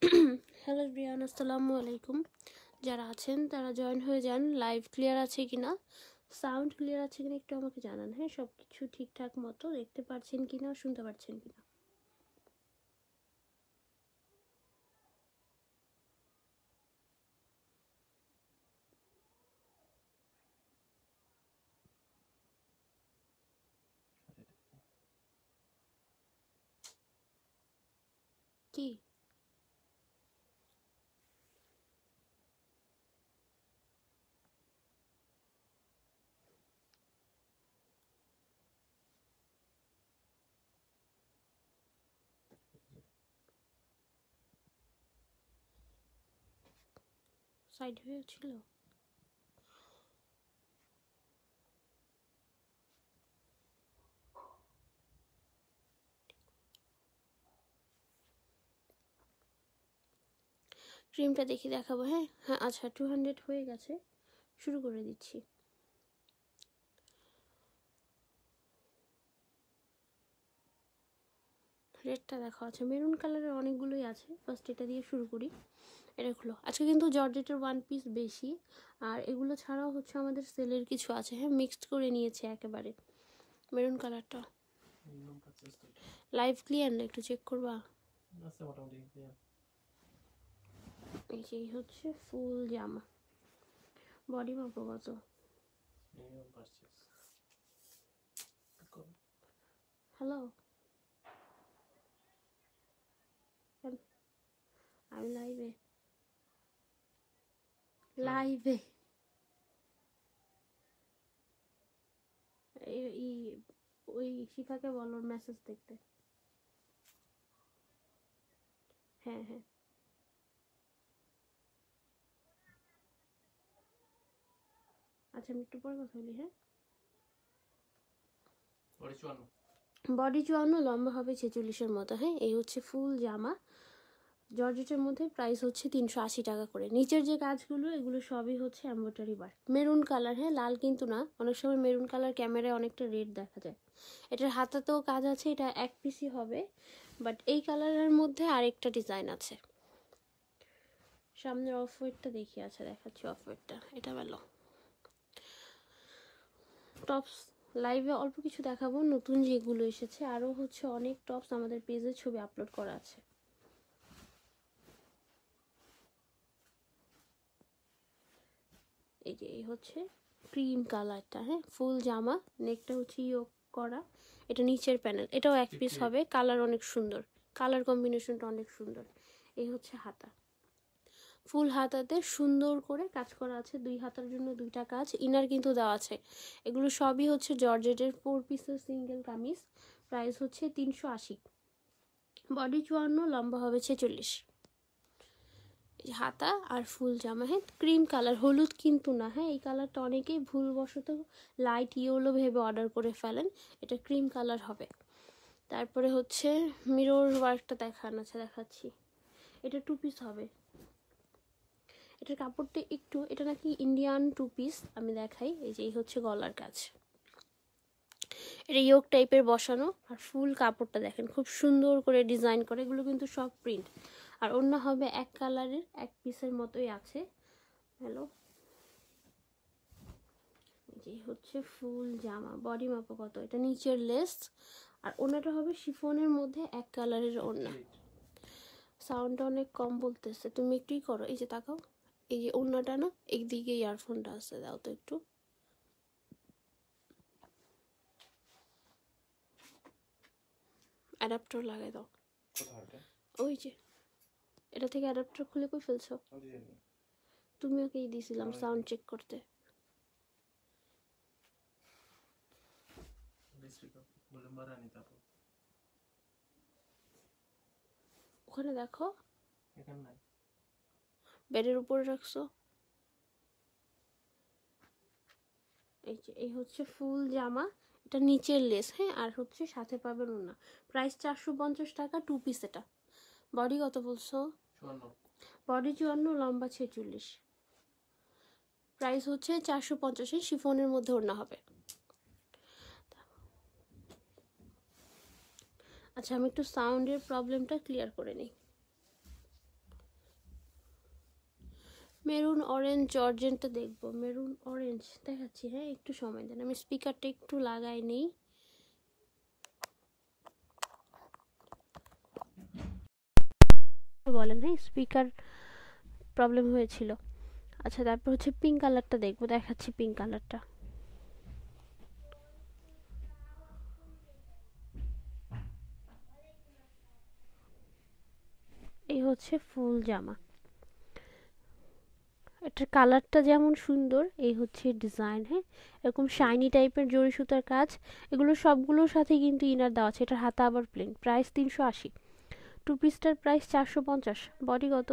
Hello Brian, আসসালামু আলাইকুম। যারা আছেন তারা জয়েন হয়ে যান। লাইভ ক্লিয়ার আছে কিনা, সাউন্ড ক্লিয়ার আছে কিনা একটু আমাকে জানান। হ্যাঁ, সব কিছু ঠিকঠাক মতো দেখতে পাচ্ছেন কিনা, শুনতে পাচ্ছেন কিনা। কি সাইড হয়েছিল? ক্রিমটা দেখি দেখাবো। হ্যাঁ হ্যাঁ, আচ্ছা 200 হয়ে গেছে, শুরু করে দিচ্ছি। রেডটা দেখো, আচ্ছা মেরুন কালারের অনেকগুলোই আছে। ফার্স্ট এটা দিয়ে শুরু করি। এটা খুলো। আজকে কিন্তু জর্জেটের ওয়ান পিস বেশি, আর এগুলো ছাড়াও হচ্ছে আমাদের সেলের কিছু আছে। হ্যাঁ, মিক্সড করে নিয়েছে একেবারে। মেরুন কালারটা লাইভ ক্লিয়ার না, একটু চেক করবা? এই যে হচ্ছে ফুল জামা, বডি মাপো কত? হ্যালো, আমি লাইভে লাইভে ওই শিখাকে বলো মেসেজ দেখতে। হ্যাঁ হ্যাঁ, আচ্ছা আমি একটু পরে কথা বলি। হ্যাঁ, বডি 54, লম্বা হবে 46-এর মতো। হ্যাঁ, এই হচ্ছে ফুল জামা, জর্জেটের মধ্যে। প্রাইস হচ্ছে 380 টাকা করে। নিচের যে কাজগুলো এগুলো সবই হচ্ছে এমব্রয়ডারি ওয়ার্ক। মেরুন কালার, হ্যাঁ লাল কিন্তু না, অনেক সময় মেরুন কালার ক্যামেরায় অনেকটা রেড দেখা যায়। এটার হাতাতেও কাজ আছে, এটা এক পিসই হবে, বাট এই কালারের মধ্যে আরেকটা ডিজাইন আছে। সামনের অফ হোয়াইটটা দেখি, আছে দেখাচ্ছি অফ হোয়াইটটা। এটা ভালো টপস। লাইভে অল্প কিছু দেখাবো, নতুন যেগুলো এসেছে। আরও হচ্ছে অনেক টপস আমাদের পেজে ছবি আপলোড করা আছে। এই যে এই হচ্ছে ক্রিম কালারটা। হ্যাঁ, ফুল জামা, নেকটা হচ্ছে ইয়োক করা। এটা নিচের প্যানেল, এটাও এক পিস হবে। কালার অনেক সুন্দর, কালার কম্বিনেশনটা অনেক সুন্দর। এই হচ্ছে হাতা, ফুল হাতাতে সুন্দর করে কাজ করা আছে। দুই হাতার জন্য দুইটা কাজ, ইনার কিন্তু দেওয়া আছে। এগুলো সবই হচ্ছে জর্জেটের 4 পিসের সিঙ্গেল কামিজ। প্রাইস হচ্ছে 380। বডি 54, লম্বা হবে 46। হাতা আর ফুল জামা। হ্যাঁ, ক্রিম কালার, হলুদ কিন্তু না। হ্যাঁ, এই কালারটা অনেকেই ভুলবশত লাইট ইয়েলো ভেবে অর্ডার করে ফেলেন, এটা ক্রিম কালার হবে। তারপরে হচ্ছে মিরর ওয়ার্কটা দেখাচ্ছি। এটা 2 পিস হবে। এটার কাপড়টা একটু, এটা নাকি ইন্ডিয়ান 2 পিস, আমি দেখাই। এই যে এই হচ্ছে গলার কাজ, এটা ইয়োক টাইপের বসানো। আর ফুল কাপড়টা দেখেন, খুব সুন্দর করে ডিজাইন করে। এগুলো কিন্তু সব প্রিন্ট। আর অন্য হবে এক কালারের, এক পিসের মতোই আছে। হ্যালো, এই হচ্ছে ফুল জামা, বডি মাপো কত? এটা নিচের লেস, আর ওনাটা হবে শিফনের মধ্যে এক কালারের ওড়না। সাউন্ডটা অনেক কম বলতেছে, তুমি একটুই করো। এই যে তাকাও, এই যে ওড়নাটা না, একদিকে ইয়ারফোনটা আছে, দাও তো একটু। অ্যাডাপ্টার লাগাই দাও। ওই যে এটা থেকে অ্যাডাপ্টার খুলে কই ফেলছো? তুমি ওকেই দিয়েছিলাম সাউন্ড চেক করতে। ওখানে দেখো, বেডের উপরে রাখছো। এই যে এই হচ্ছে ফুল জামা, এটা নিচের লেস। হ্যাঁ, আর হচ্ছে সাথে পাবেন ওনা। প্রাইস 450 টাকা, 2 পিস এটা। বডি কত বলছো? বডি 54, লম্বা 46। প্রাইস হচ্ছে 450। শিফনের মধ্যে ওড়না হবে। আচ্ছা আমি একটু সাউন্ডের প্রবলেমটা ক্লিয়ার করে নিই। মেরুন অরেঞ্জ জর্জেনটা দেখবো। মেরুন অরেঞ্জ দেখাচ্ছি, হ্যাঁ একটু সময় দেন, আমি স্পিকারটা একটু লাগাই নেই। বলেন, হ্যাঁ স্পিকার প্রবলেম হয়েছিল। আচ্ছা তারপর হচ্ছে পিঙ্ক কালারটা দেখবো, দেখাচ্ছি পিঙ্ক কালারটা। এই হচ্ছে ফুল জামা, এটার কালারটা যেমন সুন্দর, এই হচ্ছে ডিজাইন, হ্যাঁ এরকম শাইনি টাইপের জরি সুতার কাজ। এগুলো সবগুলোর সাথে কিন্তু ইনার দেওয়া আছে। এটার হাতা আবার প্লেন, প্রাইস 380। টু পিসটার প্রাইস 450। বডি কত?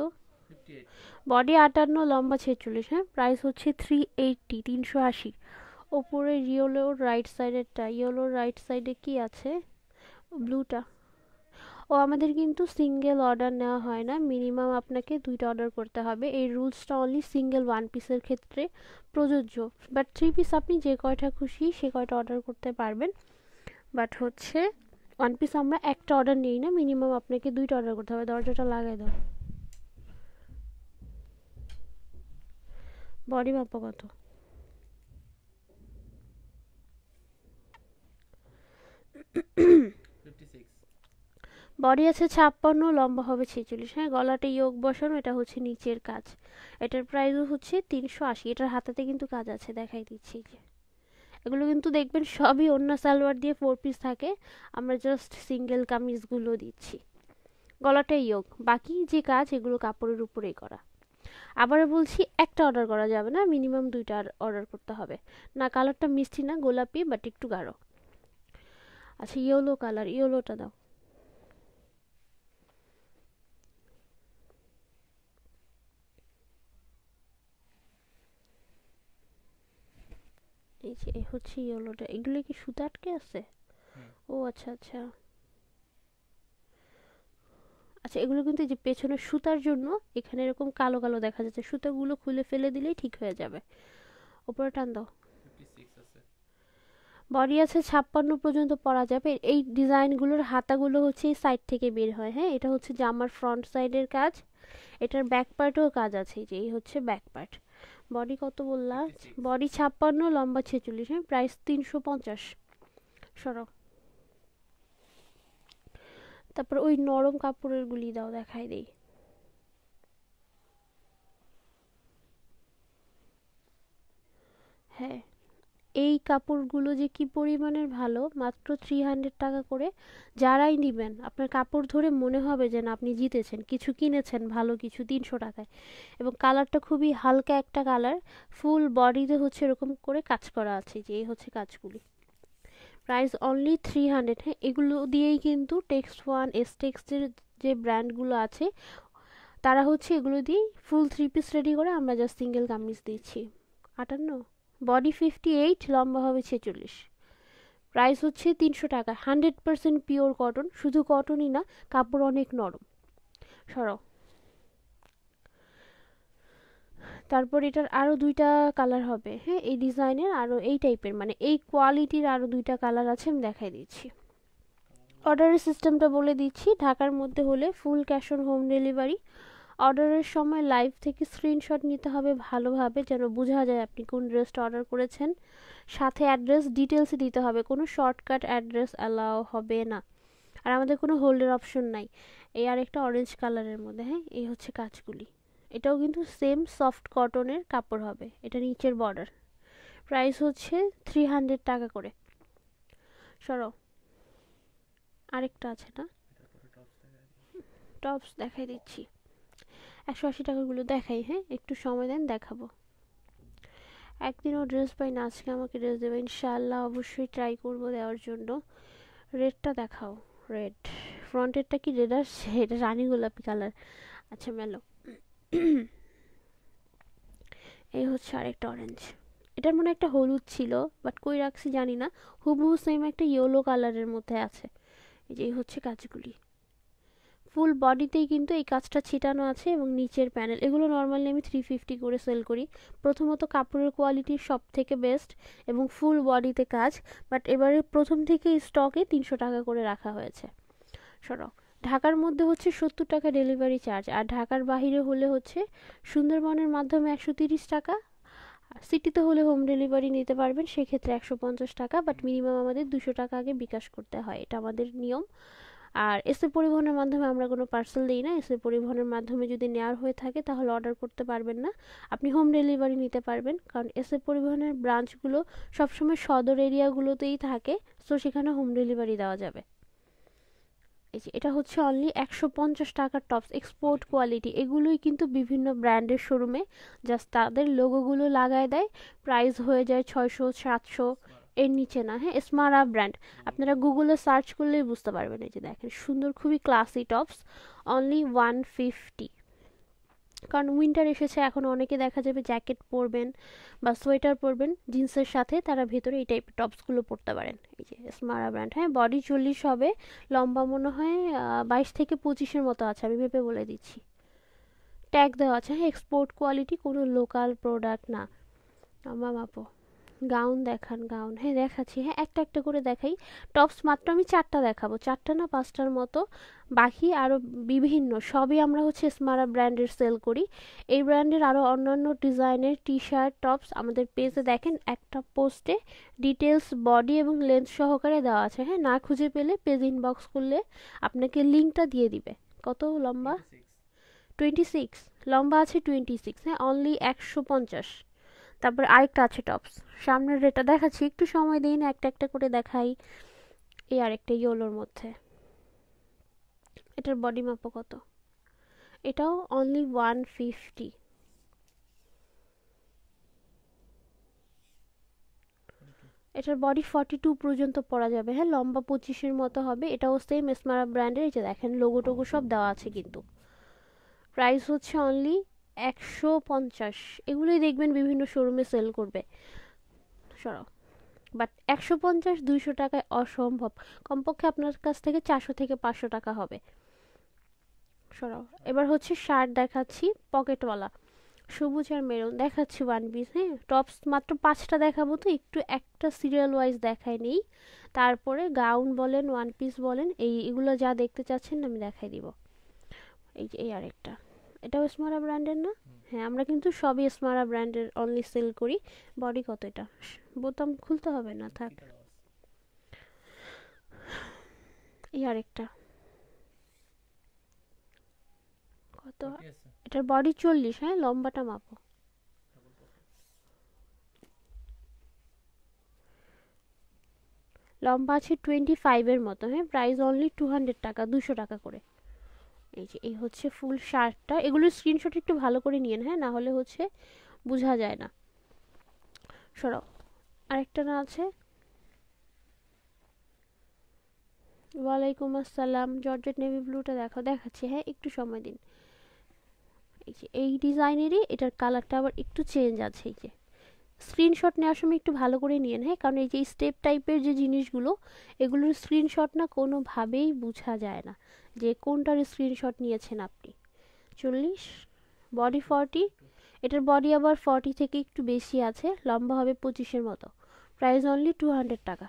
বডি 58, লম্বা 46, হ্যাঁ প্রাইস হচ্ছে 380, 380। ওপরে ইয়েলোর রাইট সাইডেরটা, ইয়েলোর রাইট সাইডে কি আছে? ব্লুটা। ও আমাদের কিন্তু সিঙ্গেল অর্ডার নেওয়া হয় না, মিনিমাম আপনাকে 2টা অর্ডার করতে হবে। এই রুলসটা অনলি সিঙ্গেল 1 পিসের ক্ষেত্রে প্রযোজ্য। বাট 3 পিস আপনি যে কয়টা খুশি সে কয়টা অর্ডার করতে পারবেন। বাট হচ্ছে 1 পিস আমরা একটা অর্ডার নিই না, মিনিমাম আপনাকে 2টা অর্ডার করতে হবে। দরজাটা লাগাই দাও। বডি মাপা কত? বডি আছে 56, লম্বা হবে 46, হ্যাঁ গলাটা ইয়োগ বসানো, এটা হচ্ছে নিচের কাজ। এটার প্রাইসও হচ্ছে 380। এটার হাতাতে কিন্তু কাজ আছে, দেখাই দিচ্ছি যে এগুলো কিন্তু দেখবেন সবই ওন্না সালোয়ার দিয়ে 4 পিস থাকে, আমরা জাস্ট সিঙ্গেল কামিজগুলো দিচ্ছি। গলাটা ইয়োগ, বাকি যে কাজ এগুলো কাপড়ের উপরেই করা। আবার বলছি একটা অর্ডার করা যাবে না, মিনিমাম 2টা অর্ডার করতে হবে। না কালারটা মিষ্টি না, গোলাপি বাট একটু গাঢ়। আচ্ছা ইয়েলো কালার, ইয়েলোটা দাও। এই যে এই হচ্ছে ইয়েলোটা। এগুলো কি সুতা আটকে আছে? ও আচ্ছা আচ্ছা আচ্ছা, এগুলো কিন্তু এই যে পেছনের সুতার জন্য এখানে এরকম কালো কালো দেখা যাচ্ছে, সুতাগুলো খুলে ফেলে দিলেই ঠিক হয়ে যাবে। উপরে টান দাও। বডি আছে 56 পর্যন্ত পরা যাবে। এই ডিজাইনগুলোর হাতাগুলো হচ্ছে এই সাইড থেকে বের হয়, হ্যাঁ এটা হচ্ছে জামার ফ্রন্ট সাইডের কাজ। এটার ব্যাক পার্টেও কাজ আছে, যে এই হচ্ছে ব্যাক পার্ট। বডি কত বললা? বডি 56, লম্বা 46, হ্যাঁ প্রাইস 350। সরো। তারপর ওই নরম কাপড়ের গুলি দাও, দেখাই দেই। হ্যাঁ এই কাপড়গুলো যে কি পরিমাণের ভালো, মাত্র 300 টাকা করে। যারাই নেবেন আপনার কাপড় ধরে মনে হবে যে না আপনি জিতেছেন, কিছু কিনেছেন ভালো কিছু 300 টাকায়। এবং কালারটা খুবই হালকা একটা কালার, ফুল বডিতে হচ্ছে এরকম করে কাজ করা আছে, যে এই হচ্ছে কাজগুলি। Price only 300। হ্যাঁ এগুলো দিয়েই কিন্তু টেক্সট ওয়ান, এস টেক্সটের যে ব্র্যান্ডগুলো আছে তারা হচ্ছে এগুলো দিয়ে ফুল 3 পিস রেডি করে, আমরা জাস্ট সিঙ্গেল কামিজ দিচ্ছি। 58। বডি 58, লম্বা হবে 46। প্রাইস হচ্ছে 300 টাকা। 100% পিওর কটন, শুধু কটনই না কাপড় অনেক নরম। সরাও। তারপর এটার আরও 2টা কালার হবে, হ্যাঁ এই ডিজাইনের আরও এই টাইপের মানে এই কোয়ালিটির আরও 2টা কালার আছে, আমি দেখাই দিচ্ছি। অর্ডারের সিস্টেমটা বলে দিচ্ছি। ঢাকার মধ্যে হলে full cash on home delivery. অর্ডারের সময় লাইভ থেকে স্ক্রিনশট নিতে হবে ভালোভাবে, যেন বোঝা যায় আপনি কোন ড্রেসটা অর্ডার করেছেন। সাথে অ্যাড্রেস ডিটেলসে দিতে হবে, কোনো শর্টকাট অ্যাড্রেস অ্যালাও হবে না। আর আমাদের কোনো হোল্ডের অপশন নাই। এই আরেকটা অরেঞ্জ কালারের মধ্যে, হ্যাঁ এই হচ্ছে কাজগুলি। এটাও কিন্তু সেম সফট কটনের কাপড় হবে, এটা নিচের বর্ডার। প্রাইস হচ্ছে 300 টাকা করে। সরো। আরেকটা আছে না, টপস দেখাই দিচ্ছি। 180 টাকাগুলো দেখাই, হ্যাঁ একটু সময় দেন দেখাবো। একদিনও ড্রেস পাই না, আজকে আমাকে ড্রেস দেবে ইনশাআল্লাহ, অবশ্যই ট্রাই করবো দেওয়ার জন্য। রেডটা দেখাও। রেড ফ্রন্টেরটা কি রেড আসছে? এটা রানী গোলাপি কালার। আচ্ছা মেলো। এই হচ্ছে আরেকটা অরেঞ্জ। এটার মনে একটা হলুদ ছিল বাট কই রাখছি জানি না, হুবহু সেম একটা ইয়েলো কালারের মধ্যে আছে। এই যে এই হচ্ছে কাজগুলি। ফুল বডিতেই কিন্তু এই কাজটা ছিটানো আছে এবং নিচের প্যানেল। এগুলো নর্মালি আমি 350 করে সেল করি। প্রথমত কাপড়ের কোয়ালিটি সব থেকে বেস্ট এবং ফুল বডিতে কাজ, বাট এবারে প্রথম থেকে স্টকে 300 টাকা করে রাখা হয়েছে। সরো। ঢাকার মধ্যে হচ্ছে 70 টাকা ডেলিভারি চার্জ, আর ঢাকার বাইরে হলে হচ্ছে সুন্দরবনের মাধ্যমে 130 টাকা, সিটিতে হলে হোম ডেলিভারি নিতে পারবেন, সেক্ষেত্রে 150 টাকা, বাট মিনিমাম আমাদের 200 টাকা আগে বিকাশ করতে হয়, এটা আমাদের নিয়ম। আর এসএ পরিবহনের মাধ্যমে আমরা কোনো পার্সেল দিই না, এসএ পরিবহনের মাধ্যমে যদি নেওয়ার হয়ে থাকে তাহলে অর্ডার করতে পারবেন না, আপনি হোম ডেলিভারি নিতে পারবেন, কারণ এসএ পরিবহনের ব্রাঞ্চগুলো সবসময় সদর এরিয়াগুলোতেই থাকে, সো সেখানে হোম ডেলিভারি দেওয়া যাবে। এই যে এটা হচ্ছে অনলি 150 টাকার টপস, এক্সপোর্ট কোয়ালিটি, এগুলোই কিন্তু বিভিন্ন ব্র্যান্ডের শোরুমে জাস্ট তাদের লোগোগুলো লাগায় দেয়, প্রাইস হয়ে যায় 600-700, এর নিচে না। হ্যাঁ, স্মারা ব্র্যান্ড, আপনারা গুগলে সার্চ করলেই বুঝতে পারবেন। এই যে দেখেন সুন্দর, খুবই ক্লাসি টপস, অনলি 150। কারণ উইন্টার এসেছে, এখন অনেকে দেখা যাবে জ্যাকেট পরবেন বা সোয়েটার পরবেন জিন্সের সাথে, তারা ভেতরে এই টাইপের টপসগুলো পরতে পারেন। এই যে স্মারা ব্র্যান্ড। হ্যাঁ, বডি 40 হবে, লম্বা মনে হয় 22 থেকে 25-এর মতো আছে, আমি ভেবে বলে দিচ্ছি। ট্যাগ দেওয়া আছে, হ্যাঁ, এক্সপোর্ট কোয়ালিটি, কোনো লোকাল প্রোডাক্ট না। আমার মাপো গাউন দেখান, গাউন, হ্যাঁ দেখাচ্ছি, হ্যাঁ একটা একটা করে দেখাই। টপস মাত্র আমি 4টা দেখাবো, 4টা না 5টার মতো, বাকি আরও বিভিন্ন সবই আমরা হচ্ছে স্মারা ব্র্যান্ডের সেল করি। এই ব্র্যান্ডের আরও অন্যান্য ডিজাইনের টি শার্ট, টপস আমাদের পেজে দেখেন, একটা পোস্টে ডিটেলস বডি এবং লেন্থ সহকারে দেওয়া আছে। হ্যাঁ, না খুঁজে পেলে পেজ ইনবক্স করলে আপনাকে লিঙ্কটা দিয়ে দিবে। কত লম্বা? 26। লম্বা আছে 26, হ্যাঁ, অনলি 150। তারপর আরেকটা আছে টপস, সামনের এটা দেখাচ্ছি, একটু সময় দিন, একটা একটা করে দেখাই। এই আরেকটা ইয়েলোর মধ্যে, এটার বডি মাপো কত? এটাও অনলি 150। এটার বডি 42 পর্যন্ত পরা যাবে। হ্যাঁ, লম্বা 25-এর মতো হবে, এটাও সেম স্মারা ব্র্যান্ডের। এই যে দেখেন লোগো টোগো সব দেওয়া আছে কিন্তু। প্রাইস হচ্ছে অনলি 150। এগুলোই দেখবেন বিভিন্ন শোরুমে সেল করবে, সরাও। বাট 150-200 টাকায় অসম্ভব, কমপক্ষে আপনার কাছ থেকে 400 থেকে 500 টাকা হবে। সরাও। এবার হচ্ছে শার্ট দেখাচ্ছি, পকেটওয়ালা, সবুজ আর মেরুন দেখাচ্ছি, ওয়ান পিস। হ্যাঁ, টপস মাত্র 5টা দেখাবো, তো একটু একটা সিরিয়াল ওয়াইজ দেখাই নেই, তারপরে গাউন বলেন, ওয়ান পিস বলেন, এগুলো যা দেখতে চাচ্ছেন আমি দেখাই দিব। এই যে এই আরেকটা, এটাও স্মারা ব্র্যান্ডের না? হ্যাঁ, আমরা কিন্তু সবই স্মারা ব্র্যান্ডের অনলি সেল করি। বডি কত? এটা বোতাম খুলতে হবে না, থাক। এই আরেকটা কত? এটার বডি 40। হ্যাঁ, লম্বাটা মাপো। লম্বা আছে 25-এর মতো। হ্যাঁ, প্রাইস অনলি 200 টাকা, 200 টাকা করে। এই যে এই হচ্ছে ফুল শার্টটা, এগুলোর স্ক্রিনশট একটু ভালো করে নিয়েন, হ্যাঁ, না হলে হচ্ছে বোঝা যায় না। সরাও। আরেকটা না আছে, ওয়ালাইকুম আসসালাম, জর্জেট নেভি ব্লুটা দেখো, দেখাচ্ছি, হ্যাঁ একটু সময় দিন। এই যে এই ডিজাইনেরই এটার কালারটা আবার একটু চেঞ্জ আছে। এই যে স্ক্রিনশট নেওয়ার সময় একটু ভালো করে নিয়েন, হ্যাঁ, কারণ এই যে স্টেপ টাইপের যে জিনিসগুলো, এগুলোর স্ক্রিনশট না কোনোভাবেই বোঝা যায় না যে কোনটার স্ক্রিনশট নিয়েছেন আপনি। 40, বডি 40, এটার বডি আবার 40 থেকে একটু বেশি আছে, লম্বা হবে 25-এর মতো, প্রাইস অনলি 200 টাকা।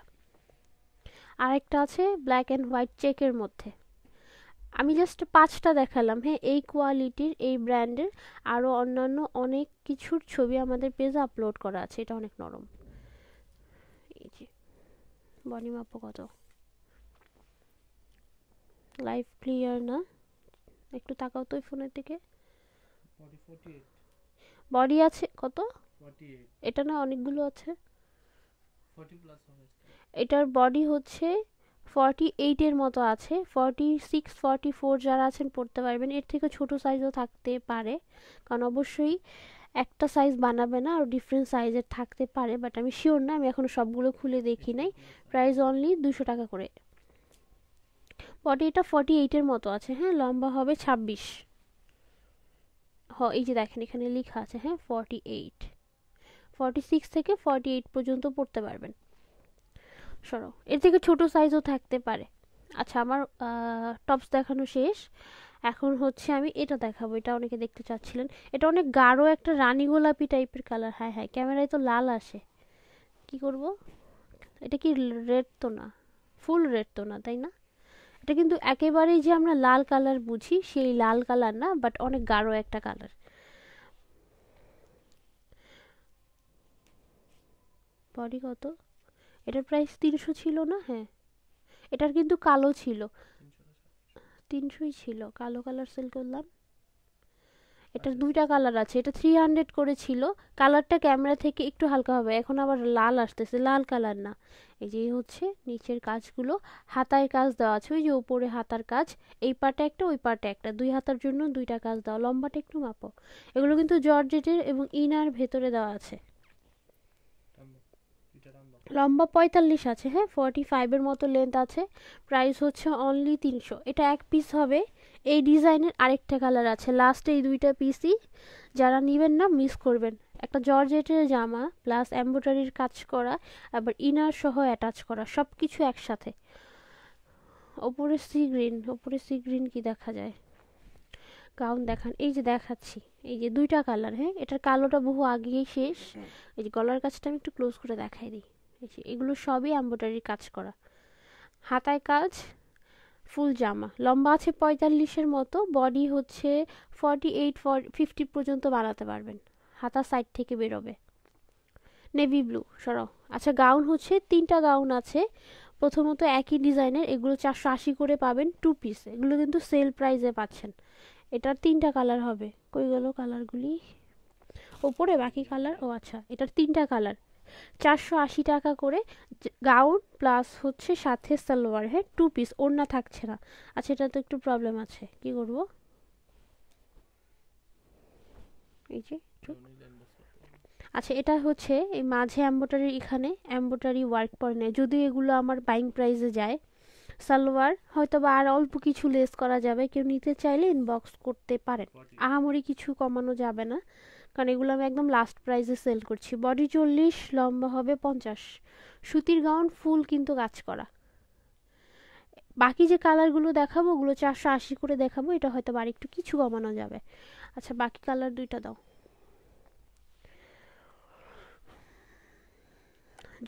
আরেকটা আছে ব্ল্যাক অ্যান্ড হোয়াইট চেকের মধ্যে, আমি জাস্ট 5টা দেখালাম। হ্যাঁ, এই কোয়ালিটির, এই ব্র্যান্ডের আরও অন্যান্য অনেক কিছুর ছবি আমাদের পেজে আপলোড করা আছে, এটা অনেক নরম। এই যে বডি মাপো কত? লাইভ ক্লিয়ার না, একটু তাকাও তো ফোনের দিকে। বডি আছে কত? এটা না অনেকগুলো আছে, এটার বডি হচ্ছে 48-এর মতো আছে, 46, 44 যারা আছেন পড়তে পারবেন, এর থেকে ছোট সাইজও থাকতে পারে, কারণ অবশ্যই একটা সাইজ বানাবে না, আর ডিফারেন্ট সাইজের থাকতে পারে, বাট আমি শিওর না, আমি এখন সবগুলো খুলে দেখি নাই। প্রাইস অনলি 200 টাকা করে। বডি এটা 48-এর মতো আছে। হ্যাঁ, লম্বা হবে 26। এই যে দেখেন এখানে লেখা আছে, হ্যাঁ 48, 46 থেকে 48 পর্যন্ত পড়তে পারবেন। সরো, এর থেকে ছোট সাইজও থাকতে পারে। আচ্ছা, আমার টপস দেখানো শেষ, এখন হচ্ছে আমি এটা দেখাবো, এটা অনেকে দেখতে চাচ্ছিলেন, এটা অনেক গাঢ় একটা রানী গোলাপি টাইপের কালার। হ্যাঁ হ্যাঁ, ক্যামেরায় তো লাল আসে, কি করব? এটা কি রেড তো না, ফুল রেড তো না, তাই না? এটা কিন্তু একেবারেই যে আমরা লাল কালার বুঝি সেই লাল কালার না, বাট অনেক গাঢ় একটা কালার। বডি কত? এটার প্রাইস 300 ছিল না? হ্যাঁ, এটার কিন্তু কালো ছিল, 300ই ছিল। কালো কালার সেল করলাম। এটার দুইটা কালার আছে, এটা 300 করে ছিল। কালারটা ক্যামেরা থেকে একটু হালকা হবে, এখন আবার লাল আসতেছে, লাল কালার না। এই যে হচ্ছে নিচের কাজগুলো, হাতায় কাজ দেওয়া আছে, ওই যে উপরে হাতার কাজ, এই পাটে একটা ওই পাটে একটা, দুই হাতার জন্য দুইটা কাজ দেওয়া। লম্বাটা একটু মাপো। এগুলো কিন্তু জর্জেটের এবং ইনার ভেতরে দেওয়া আছে। লম্বা 45 আছে, হ্যাঁ 45-এর মতো লেন্থ আছে। প্রাইস হচ্ছে অনলি 300। এটা এক পিস হবে। এই ডিজাইনের আরেকটা কালার আছে, লাস্ট এই দুইটা পিসই যারা নেবেন না মিস করবেন। একটা জর্জেটের জামা প্লাস এমব্রয়ডারির কাজ করা, আবার ইনার সহ অ্যাটাচ করা, সব কিছু একসাথে। ওপরে সি গ্রিন, ওপরে সি গ্রিন কি দেখা যায়? গাউন দেখান, এই যে দেখাচ্ছি, এই যে দুইটা কালার। হ্যাঁ, এটার কালোটা বহু আগেই শেষ। এই যে গলার কাজটা আমি একটু ক্লোজ করে দেখাই দিই। এগুলো সবই এমব্রয়ডারির কাজ করা, হাতায় কাজ, ফুল জামা। লম্বা আছে 45-এর মতো, বডি হচ্ছে 48 50 পর্যন্ত বানাতে পারবেন। হাতা সাইড থেকে বেরোবে। নেভি ব্লু সরাও। আচ্ছা, গাউন হচ্ছে 3টা গাউন আছে, প্রথমত একই ডিজাইনের, এগুলো 480 করে পাবেন 2 পিস। এগুলো কিন্তু সেল প্রাইসে পাচ্ছেন। এটার 3টা কালার হবে। কই গেল কালারগুলি? ওপরে বাকি কালার। ও আচ্ছা, এটার 3টা কালার, 480 টাকা করে। গাউন প্লাস হচ্ছে সাথে সালোয়ার, হ্যাঁ 2 পিস, ওড়না থাকছে না। আচ্ছা, এটা তো একটু প্রবলেম আছে, কি করব? এই যে আচ্ছা, এটা হচ্ছে এই মাঝে এমব্রয়ডারি, এখানে এমব্রয়ডারি ওয়ার্ক পরে নেয়, যদিও এগুলো আমার বাইং প্রাইসে যায়। সালোয়ার হয়তো বা আর অল্প কিছু লেস করা যাবে, কেউ নিতে চাইলে ইনবক্স করতে পারেন। আহামরি কিছু কমানো যাবে না, কারণ এগুলো আমি একদম লাস্ট প্রাইসে সেল করছি। বডি 40, লম্বা হবে 50। সুতির গাউন, ফুল কিন্তু কাজ করা। বাকি যে কালারগুলো দেখাবো ওগুলো 480 করে দেখাবো, এটা হয়তো আর একটু কিছু কমানো যাবে। আচ্ছা, বাকি কালার দুইটা দাও।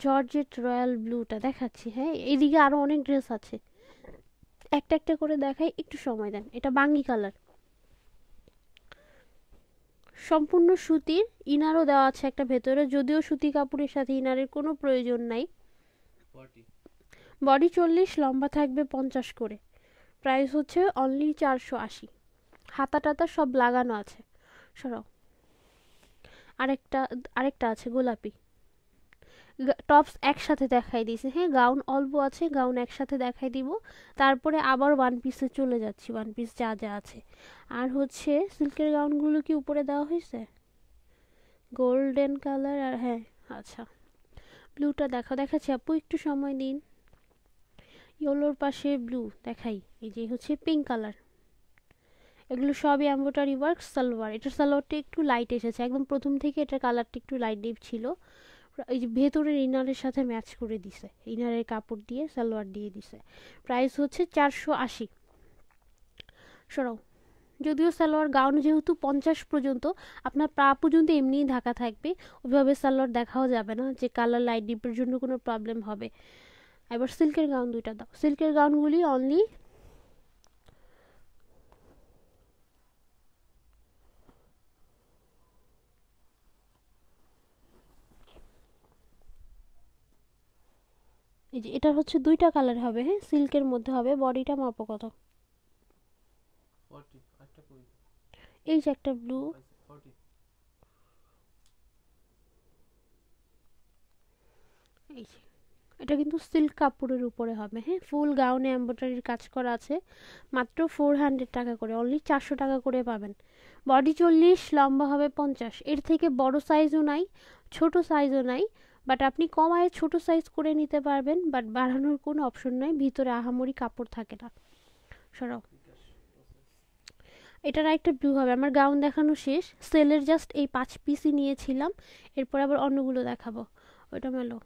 জর্জেট রয়্যাল ব্লুটা দেখাচ্ছি। হ্যাঁ, এইদিকে আরো অনেক ড্রেস আছে, একটা একটা করে দেখাই, একটু সময় দেন। এটা বাঙ্গি কালার, সম্পূর্ণ সুতির, ইনারও দেওয়া আছে একটা ভেতরে, যদিও সুতি কাপড়ের সাথে ইনারের কোনো প্রয়োজন নাই। বডি 40, লম্বা থাকবে 50 করে। প্রাইস হচ্ছে অনলি 480। হাতা টাতা সব লাগানো আছে। সরাও। আরেকটা আরেকটা আছে গোলাপি। টপস একসাথে দেখাই দিয়েছি। হ্যাঁ, গাউন অল্প আছে, গাউন একসাথে দেখাই দিব, তারপরে আবার ওয়ান পিসে চলে যাচ্ছি, ওয়ান পিস যা যা আছে। আর হচ্ছে সিল্কের গাউনগুলো কি উপরে দেওয়া হয়েছে? গোল্ডেন কালার আর, হ্যাঁ আচ্ছা, ব্লুটা দেখাচ্ছি আপু, একটু সময় দিন। ইয়েলোর পাশে ব্লু দেখাই, এই যে হচ্ছে পিঙ্ক কালার। এগুলো সবই এমব্রয়ডারি ওয়ার্ক। সালোয়ার, এটার সালোয়ারটা একটু লাইট এসেছে, একদম প্রথম থেকে এটার কালারটা একটু লাইট ডিপ ছিল। এই যে ভেতরের ইনারের সাথে ম্যাচ করে দিছে, ইনারের কাপড় দিয়ে সালোয়ার দিয়ে দিছে। প্রাইস হচ্ছে 480। সরাও। যদিও সালোয়ার গাউন যেহেতু 50 পর্যন্ত, আপনার পা পর্যন্ত এমনিই ঢাকা থাকবে, ওইভাবে সালোয়ার দেখাও যাবে না যে কালার লাইট ডিপের জন্য কোনো প্রবলেম হবে। এবার সিল্কের গাউন দুইটা দাও। সিল্কের গাউনগুলি অনলি এই যে, এটা হচ্ছে দুইটা কালার হবে, হ্যাঁ সিল্কের মধ্যে হবে। বডিটা মাপো কত? এই যে একটা ব্লু, এই যে এটা কিন্তু সিল্ক কাপড়ের উপরে হবে। হ্যাঁ, ফুল গাউনে এমব্রয়ডারির কাজ করা আছে। মাত্র 400 টাকা করে, অনলি 400 টাকা করে পাবেন। বডি 40, লম্বা হবে 50। এর থেকে বড় সাইজও নাই, ছোট সাইজও নাই, বাট আপনি কমায় ছোট সাইজ করে নিতে পারবেন, বাট বাড়ানোর কোনো অপশন নাই, ভিতরে আহামরি কাপড় থাকে না। সরাও। এটার একটা ব্লু হবে। আমার গাউন দেখানো শেষ, সেলের জাস্ট এই 5 পিসই নিয়েছিলাম, এরপর আবার অন্যগুলো দেখাবো। ওইটা মেলো।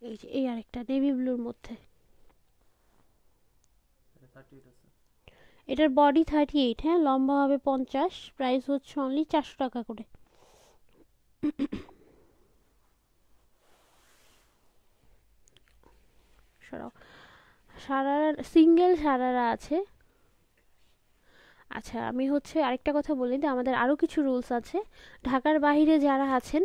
এই যে এই আরেকটা নেভি ব্লুর মধ্যে, এটার বডি 38, হ্যাঁ, লম্বা হবে 50, প্রাইস হচ্ছে অনলি 400 টাকা করে। সরাও। সারারা সিঙ্গেল সারারা আছে। আচ্ছা, আমি হচ্ছে আরেকটা কথা বলি যে আমাদের আরও কিছু রুলস আছে। ঢাকার বাইরে যারা আছেন,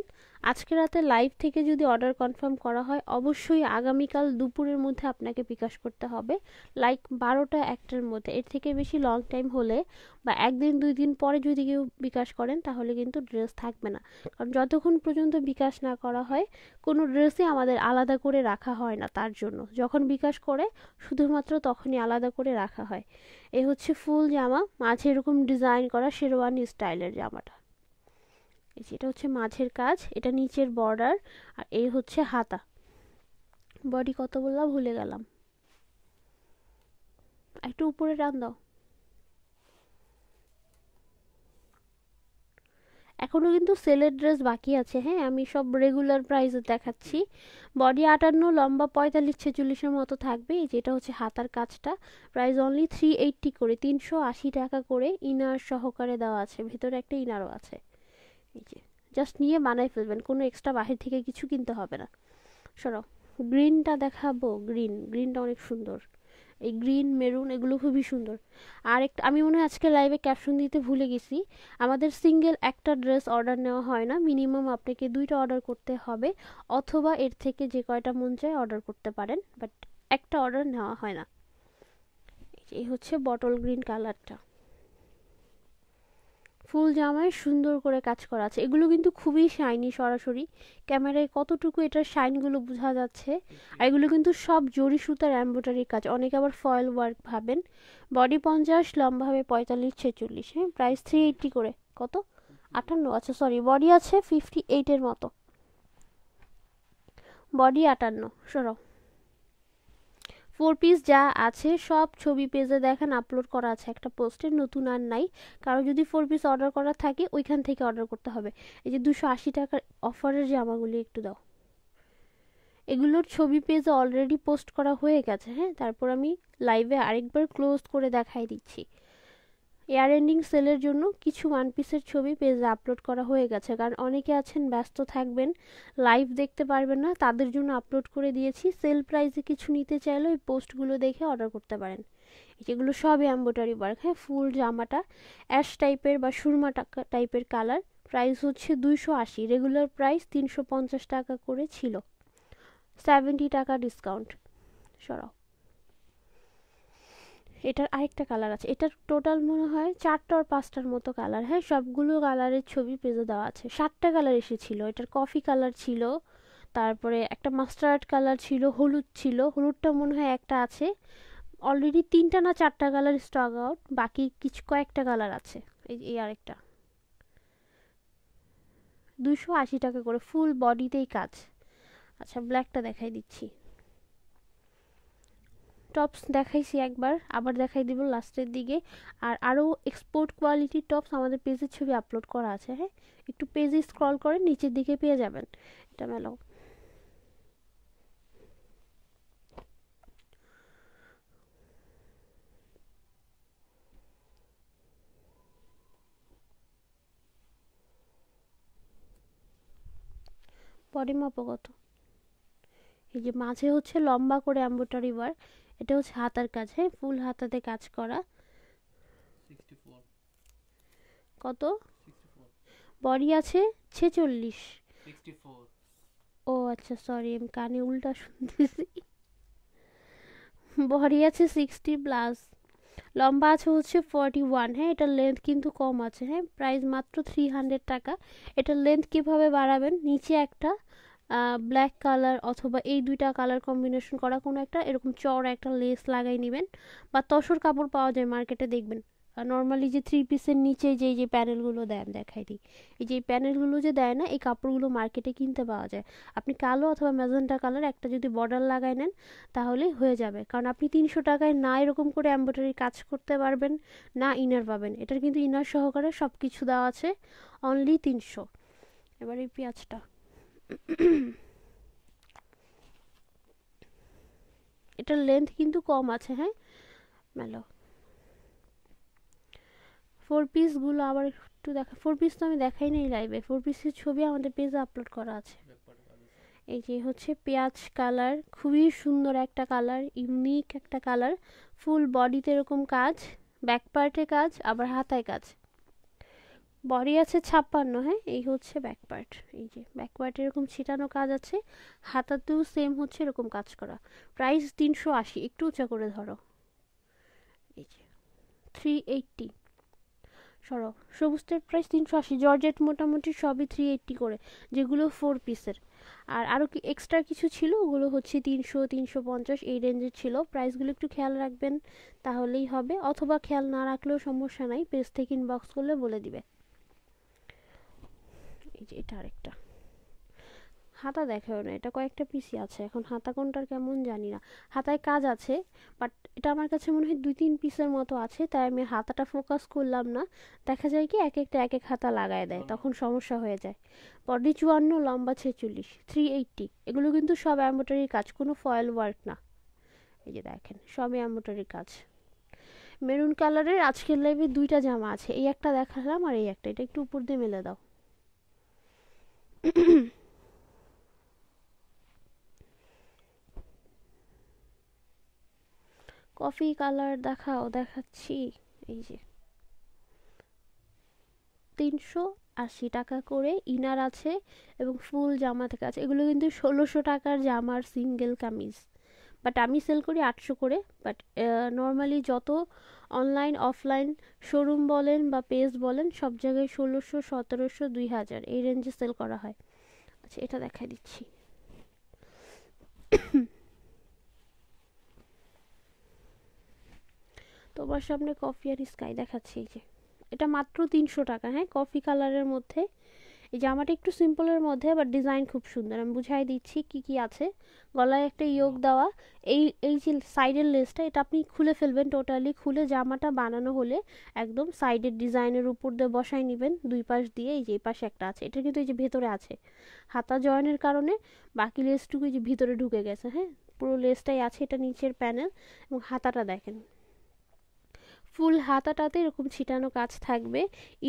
আজকে রাতে লাইভ থেকে যদি অর্ডার কনফার্ম করা হয়, অবশ্যই আগামীকাল দুপুরের মধ্যে আপনাকে বিকাশ করতে হবে, লাইক 12টা-1টার মধ্যে। এর থেকে বেশি লং টাইম হলে বা একদিন 2 দিন পরে যদি কেউ বিকাশ করেন, তাহলে কিন্তু ড্রেস থাকবে না। কারণ যতক্ষণ পর্যন্ত বিকাশ না করা হয়, কোনো ড্রেসই আমাদের আলাদা করে রাখা হয় না তার জন্য। যখন বিকাশ করে শুধুমাত্র তখনই আলাদা করে রাখা হয়। এই হচ্ছে ফুল জামা, মাঝে এরকম ডিজাইন করা শেরওয়ানি স্টাইলের জামাটা। এই যে এটা হচ্ছে মাঝের কাজ, এটা নিচের বর্ডার, আর এই হচ্ছে হাতা। বডি কত বললাম ভুলে গেলাম, একটু উপরে টান দাও। এখনো কিন্তু সেলের ড্রেস বাকি আছে, হ্যাঁ, আমি সব রেগুলার প্রাইসে দেখাচ্ছি। বডি 58, লম্বা 45-46-এর মতো থাকবে। এই যেটা হচ্ছে হাতার কাজটা, প্রাইস অনলি 380 করে, 380 টাকা করে। ইনার সহকারে দেওয়া আছে, ভেতরে একটা ইনারও আছে। এই যে জাস্ট নিয়ে বানাই ফেলবেন, কোনো এক্সট্রা বাহির থেকে কিছু কিনতে হবে না। সরাও। গ্রিনটা দেখাবো, গ্রিনটা অনেক সুন্দর। এই গ্রিন মেরুন এগুলো খুবই সুন্দর। আর একটা আমি মনে হয় আজকে লাইভে ক্যাপশন দিতে ভুলে গেছি, আমাদের সিঙ্গেল একটা ড্রেস অর্ডার নেওয়া হয় না, মিনিমাম আপনাকে 2টা অর্ডার করতে হবে, অথবা এর থেকে যে কয়টা মন চায় অর্ডার করতে পারেন, বাট একটা অর্ডার নেওয়া হয় না। এই হচ্ছে বটল গ্রিন কালারটা, ফুল জামায় সুন্দর করে কাজ করা আছে। এগুলো কিন্তু খুবই শাইনি, সরাসরি ক্যামেরায় কতটুকু এটার শাইনগুলো বোঝা যাচ্ছে। আর এগুলো কিন্তু সব জরি সুতার এমব্রয়ডারি কাজ, অনেকে আবার ফয়েল ওয়ার্ক ভাবেন। বডি 50, লম্বা হবে 45-46, হ্যাঁ, প্রাইস 380 করে। কত? 58, আচ্ছা সরি, বডি আছে 58-এর মতো, বডি 58। সরাও। 4 পিস যা আছে সব ছবি পেজে দেখেন আপলোড করা আছে একটা পোস্টে, নতুন আর নাই। কারো যদি 4 পিস অর্ডার করা থাকে ওইখান থেকে অর্ডার করতে হবে। এই যে 280 টাকার অফারের জামাগুলি একটু দাও, এগুলোর ছবি পেজে অলরেডি পোস্ট করা হয়ে গেছে, হ্যাঁ, তারপর আমি লাইভে আরেকবার ক্লোজ করে দেখাই দিচ্ছি। এয়ার এন্ডিং সেলের জন্য কিছু 1 পিসের ছবি পেজে আপলোড করা হয়ে গেছে, কারণ অনেকে আছেন ব্যস্ত থাকবেন, লাইভ দেখতে পারবেন না, তাদের জন্য আপলোড করে দিয়েছি। সেল প্রাইসে কিছু নিতে চাইলে ওই পোস্টগুলো দেখে অর্ডার করতে পারেন। যেগুলো সব এমব্রয়ডারি ওয়ার্ক, হ্যাঁ, ফুল জামাটা অ্যাশ টাইপের বা সুরমা টাইপের কালার, প্রাইস হচ্ছে 280, রেগুলার প্রাইস 350 টাকা করে ছিল, 70 টাকা ডিসকাউন্ট। সরাও। এটার আরেকটা কালার আছে, এটার টোটাল মনে হয় 4টা আর 5টার মতো কালার, হ্যাঁ, সবগুলো কালারের ছবি পেজে দেওয়া আছে। 7টা কালার এসেছিল, এটার কফি কালার ছিল, তারপরে একটা মাস্টার্ড কালার ছিল, হলুদ ছিল, হলুদটা মনে হয় একটা আছে। অলরেডি 3টা না 4টা কালার স্টক আউট, বাকি কিছু কয়েকটা কালার আছে। এই আরেকটা 280 টাকা করে, ফুল বডিতেই কাজ। আচ্ছা, ব্ল্যাকটা দেখাই দিচ্ছি। টপস দেখাইছি একবার, আবার দেখাই দিব লাস্টের দিকে। আর আরও এক্সপোর্ট কোয়ালিটির টপস আমাদের পেজের ছবি আপলোড করা আছে, হ্যাঁ, একটু পেজে স্ক্রল করে নিচের দিকে পেয়ে যাবেন। এটা মেলাও। বডি মাপও কত? এই যে মাঝে হচ্ছে লম্বা করে এমব্রয়ডারি ওয়ার্ক, এটা হচ্ছে হাতার কাজ, হ্যাঁ, ফুল হাতাতে কাজ করা। 64 কত? 64 বডি আছে 46। 64 ও আচ্ছা, সরি, আমি কানে উল্টা শুনতেছি। বডি আছে 60+, লম্বা আছে হচ্ছে 41, হ্যাঁ, এটার লেন্থ কিন্তু কম আছে, হ্যাঁ, প্রাইস মাত্র 300 টাকা। এটার লেন্থ কিভাবে বাড়াবেন, নিচে একটা ব্ল্যাক কালার অথবা এই 2টা কালার কম্বিনেশন করা কোনো একটা এরকম চওড়া একটা লেস লাগাই নেবেন, বা তসর কাপড় পাওয়া যায় মার্কেটে, দেখবেন নর্মালি যে 3 পিসের নিচে যে প্যানেলগুলো দেন, দেখাই দিই। এই যে প্যানেলগুলো যে দেয় না, এই কাপড়গুলো মার্কেটে কিনতে পাওয়া যায়। আপনি কালো অথবা ম্যাজেন্টা কালার একটা যদি বর্ডার লাগাই নেন, তাহলেই হয়ে যাবে। কারণ আপনি 300 টাকায় না এরকম করে এমব্রয়ডারি কাজ করতে পারবেন, না ইনার পাবেন। এটার কিন্তু ইনার সহকারে সব কিছু দেওয়া আছে, অনলি 300। এবার এই পেঁয়াজটা, এটার লেন্থ কিন্তু কম আছে, হ্যাঁ, মেলো। ফোর পিসগুলো আবার একটু দেখা, ফোর পিস তো আমি দেখাই নাই লাইভে, ফোর পিসের ছবি আমাদের পেজে আপলোড করা আছে। এই যে হচ্ছে পেঁয়াজ কালার, খুবই সুন্দর একটা কালার, ইউনিক একটা কালার, ফুল বডিতে এরকম কাজ, ব্যাক পার্টে কাজ, আবার হাতায় কাজ। বডি আছে 56, হ্যাঁ এই হচ্ছে ব্যাক পার্ট, এই যে ব্যাক পার্টে এরকম ছিটানো কাজ আছে, হাতাতেও সেম হচ্ছে এরকম কাজ করা। প্রাইস 380, একটু উঁচা করে ধরো, এই যে 380। সরো, সবুজটার প্রাইস 380, জর্জেট মোটামুটি সবই 380 করে, যেগুলো ফোর পিসের। আর আরও কি এক্সট্রা কিছু ছিল, ওগুলো হচ্ছে 300, 350 এই রেঞ্জের ছিল। প্রাইসগুলো একটু খেয়াল রাখবেন, তাহলেই হবে, অথবা খেয়াল না রাখলেও সমস্যা নাই, পেজ থেকে ইনবক্স করলে বলে দিবে। এই যে এটা আরেকটা হাতা, দেখাও না, এটা কয়েকটা পিসি আছে, এখন হাতা কোনটার কেমন জানি না। হাতায় কাজ আছে, বাট এটা আমার কাছে মনে হয় 2-3 পিসের মতো আছে, তাই আমি হাতাটা ফোকাস করলাম না। দেখা যায় কি এক একটা এক এক হাতা লাগায় দেয়, তখন সমস্যা হয়ে যায়। বডি 54, লম্বা 46, 380। এগুলো কিন্তু সব এমব্রয়ডারি কাজ, কোনো ফয়েল ওয়ার্ক না। এই যে দেখেন সবই এমব্রয়ডারি কাজ। মেরুন কালারের আজকের লাইভে 2টা জামা আছে, এই একটা দেখালাম আর এই একটা, এটা একটু উপর দিয়ে মেলে দাও। কফি কালার দেখাও, দেখাচ্ছি। এই যে 380 টাকা করে ইনার আছে এবং ফুল জামা থেকে আছে। এগুলো কিন্তু 1600 টাকার জামার সিঙ্গেল কামিজ, বাট আমি সেল করি 800 করে। বাট নর্মালি যত অনলাইন অফলাইন শোরুম বলেন বা পেজ বলেন, সব জায়গায় 1600, 1700, 2000 এই রেঞ্জে সেল করা হয়। আচ্ছা এটা দেখাই দিচ্ছি। তোমার সামনে কফি আর স্কাই দেখাচ্ছি। এই যে এটা মাত্র 300 টাকা, হ্যাঁ কফি কালারের মধ্যে। এই জামাটা একটু সিম্পলের মধ্যে, বাট ডিজাইন খুব সুন্দর, আমি বুঝাই দিচ্ছি কি কি আছে। গলায় একটা ইয়োগ দেওয়া, এই এই যে সাইডের লেসটা, এটা আপনি খুলে ফেলবেন টোটালি, খুলে জামাটা বানানো হলে একদম সাইডের ডিজাইনের উপর দিয়ে বসাই নেবেন, দুই পাশ দিয়ে। এই যে এই পাশে একটা আছে, এটা কিন্তু এই যে ভেতরে আছে, হাতা জয়েনের কারণে বাকি লেসটুকু এই যে ভিতরে ঢুকে গেছে, হ্যাঁ পুরো লেসটাই আছে, এটা নিচের প্যানেল। এবং হাতাটা দেখেন, ফুল হাতাটাতে এরকম ছিটানো কাজ থাকবে,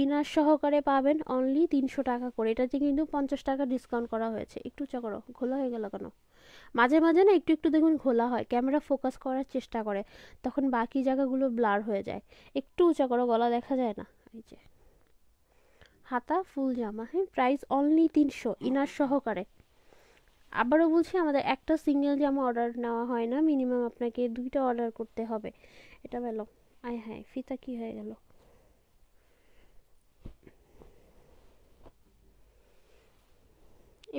ইনার সহকারে পাবেন অনলি 300 টাকা করে। এটাতে কিন্তু 50 টাকা ডিসকাউন্ট করা হয়েছে। একটু উঁচা করো, ঘোলা হয়ে গেল কেন? মাঝে মাঝে না একটু একটু দেখুন ঘোলা হয়, ক্যামেরা ফোকাস করার চেষ্টা করে, তখন বাকি জায়গাগুলো ব্লার হয়ে যায়। একটু উঁচা করো, গলা দেখা যায় না। এই যে হাতা ফুল জামা, হ্যাঁ প্রাইস অনলি 300 ইনার সহকারে। আবারও বলছি, আমাদের একটা সিঙ্গেল জামা অর্ডার নেওয়া হয় না, মিনিমাম আপনাকে 2টা অর্ডার করতে হবে। এটা পেলো, আয় হ্যাঁ ফিতা কি হয়ে গেল?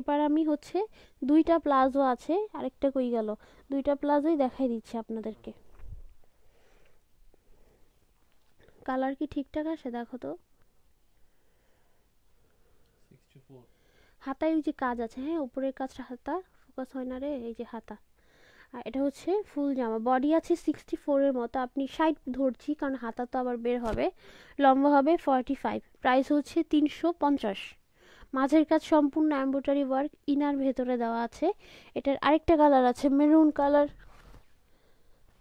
এবার আমি হচ্ছে 2টা প্লাজো আছে, আরেকটা কই গেল, 2টা প্লাজোই দেখাই দিচ্ছি আপনাদেরকে। কালার কি ঠিকঠাক আসে দেখো তো? 64 হাতায় ওই যে কাজ আছে, হ্যাঁ উপরের কাজটা, হাতা ফোকাস হয় না রে, এই যে হাতা। আর এটা হচ্ছে ফুল জামা, বডি আছে 64 এর মতো, আপনি 60 ধরছি কারণ হাতা তো আবার বের হবে। লম্বা হবে 45, প্রাইস হচ্ছে 350। মাঝের কাজ সম্পূর্ণ এমব্রয়ডারি ওয়ার্ক, ইনার ভেতরে দেওয়া আছে। এটার আরেকটা কালার আছে মেরুন কালার,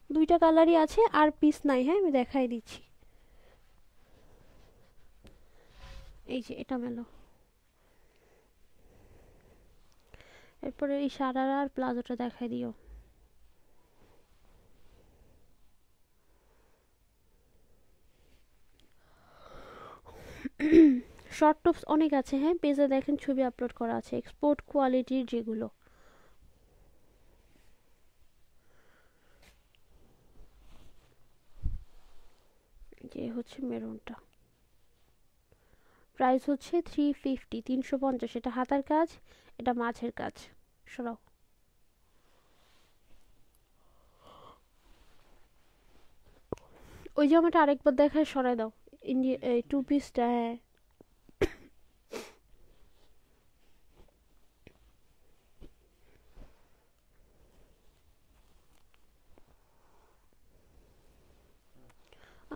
2টা কালারই আছে, আর পিস নাই, হ্যাঁ আমি দেখাই দিচ্ছি। এই যে এটা মেলো, এরপরে এই সারারা আর প্লাজোটা দেখাই দিও। শর্ট টপস অনেক আছে, হ্যাঁ পেজে দেখেন ছবি আপলোড করা আছে, এক্সপোর্ট কোয়ালিটির যেগুলো। যে হচ্ছে মেরুনটা, প্রাইস হচ্ছে 350, 350। এটা হাতার কাজ, এটা মাঝের কাজ। সরাও, ওই জামাটা আরেকবার দেখায়, সরাই দাও। ইন্ডিয়া 2 পিসটা, হ্যাঁ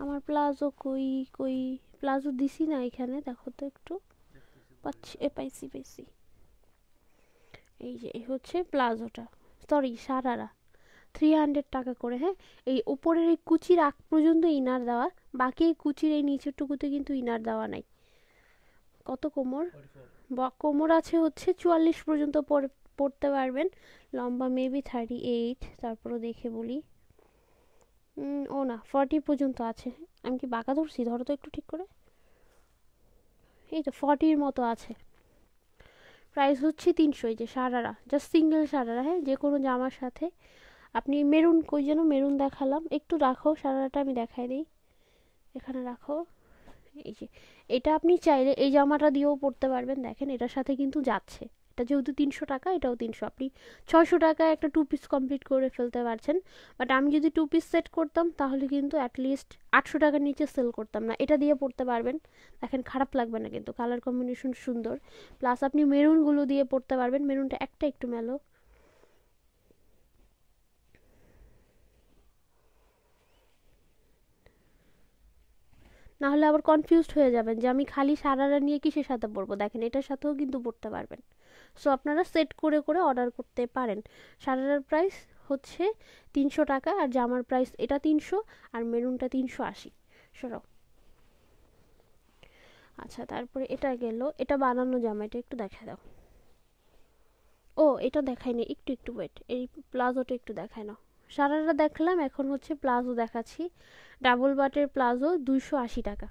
আমার প্লাজো কই কই, প্লাজো দিছি না এখানে, দেখো তো একটু। পাচ্ছি, পাইছি পাইছি। এই যে এই হচ্ছে প্লাজোটা, সরি সারারা, 300 টাকা করে, হ্যাঁ এই উপরের এই কুচির আগ পর্যন্ত ইনার দেওয়া, বাকি এই কুচির এই নিচের টুকুতে কিন্তু ইনার দেওয়া নাই। কত কোমর? 44 কোমর আছে হচ্ছে 44 পর্যন্ত পড়তে পারবেন। লম্বা মেবি 38, তারপরও দেখে বলি। ও না, 40 পর্যন্ত আছে। আমি কি বাঁকা ধরছি? ধরো তো একটু ঠিক করে। এই তো 40-র মতো আছে। প্রাইস হচ্ছে 300। এই যে সারারা, জাস্ট সিঙ্গেল সারারা, হ্যাঁ, যে কোনো জামার সাথে। আপনি মেরুন, কই যেন মেরুন দেখালাম, একটু রাখো, সারারাটা আমি দেখাই দিই, এখানে রাখো। এই যে এটা আপনি চাইলে এই জামাটা দিয়েও পরতে পারবেন। দেখেন এটার সাথে কিন্তু যাচ্ছে। এটা যেহেতু 300 টাকা, এটাও 300, আপনি 600 টাকায় একটা 2 পিস কমপ্লিট করে ফেলতে পারছেন। বাট আমি যদি 2 পিস সেট করতাম তাহলে কিন্তু অ্যাটলিস্ট 800 টাকার নিচে সেল করতাম না। এটা দিয়ে পরতে পারবেন, দেখেন খারাপ লাগবে না, কিন্তু কালার কম্বিনেশন সুন্দর। প্লাস আপনি মেরুনগুলো দিয়ে পরতে পারবেন। মেরুনটা একটা একটু মেলো, না হলে আবার কনফিউজড হয়ে যাবেন যে আমি খালি সারারা নিয়ে কিসের সাথে পরবো। দেখেন এটার সাথেও কিন্তু পরতে পারবেন। সো আপনারা সেট করে করে অর্ডার করতে পারেন। সারারার প্রাইস হচ্ছে 300 টাকা, আর জামার প্রাইস এটা 300, আর মেরুনটা 380। সরাও। আচ্ছা, তারপরে এটা গেল, এটা বানানো জামা, এটা একটু দেখা দাও। ও এটা দেখায়নি, একটু একটু ওয়েট, এই প্লাজোটা একটু দেখায় নাও। সারারা দেখলাম, এখন হচ্ছে প্লাজো দেখাচ্ছি। ডাবল বাটের প্লাজো 280 টাকা।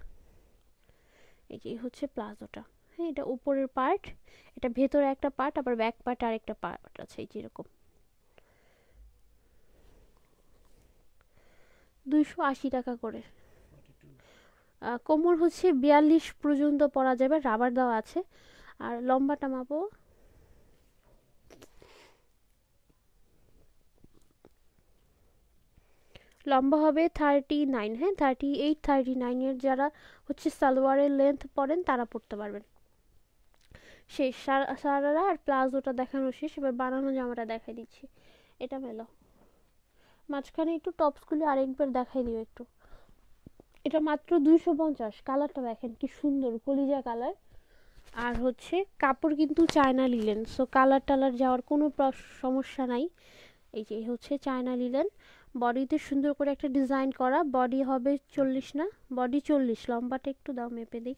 এই যে হচ্ছে প্লাজোটা, হ্যাঁ, এটা উপরের পার্ট, এটা ভেতরে একটা পার্ট, আবার ব্যাক পার্ট আর একটা পার্ট আছে, এই যেরকম 280 টাকা করে। 42 কোমর হচ্ছে 42 পর্যন্ত পরা যাবে, রাবার দেওয়া আছে। আর লম্বাটা মাপো, লম্বা হবে 39, হ্যাঁ, 38 39-এর যারা হচ্ছে সালোয়ারের লেন্থ পরেন তারা পরতে পারবেন। শেষ, সারারা আর প্লাজোটা দেখানো শেষ। এবার বানানো জামাটা দেখাই দিচ্ছি। এটা মেলো, মাঝখানে একটু টপসগুলি আরেকবার দেখাই দিও একটু। এটা মাত্র 250। কালারটা দেখেন কি সুন্দর, কলিজা কালার। আর হচ্ছে কাপড় কিন্তু চায়না লিলেন, সো কালার টালার যাওয়ার কোনো সমস্যা নাই। এই যে হচ্ছে চায়না লিলেন, বডিতে সুন্দর করে একটা ডিজাইন করা। বডি হবে 40 না, বডি 40। লম্বাটা একটু দাও, মেপে দিই।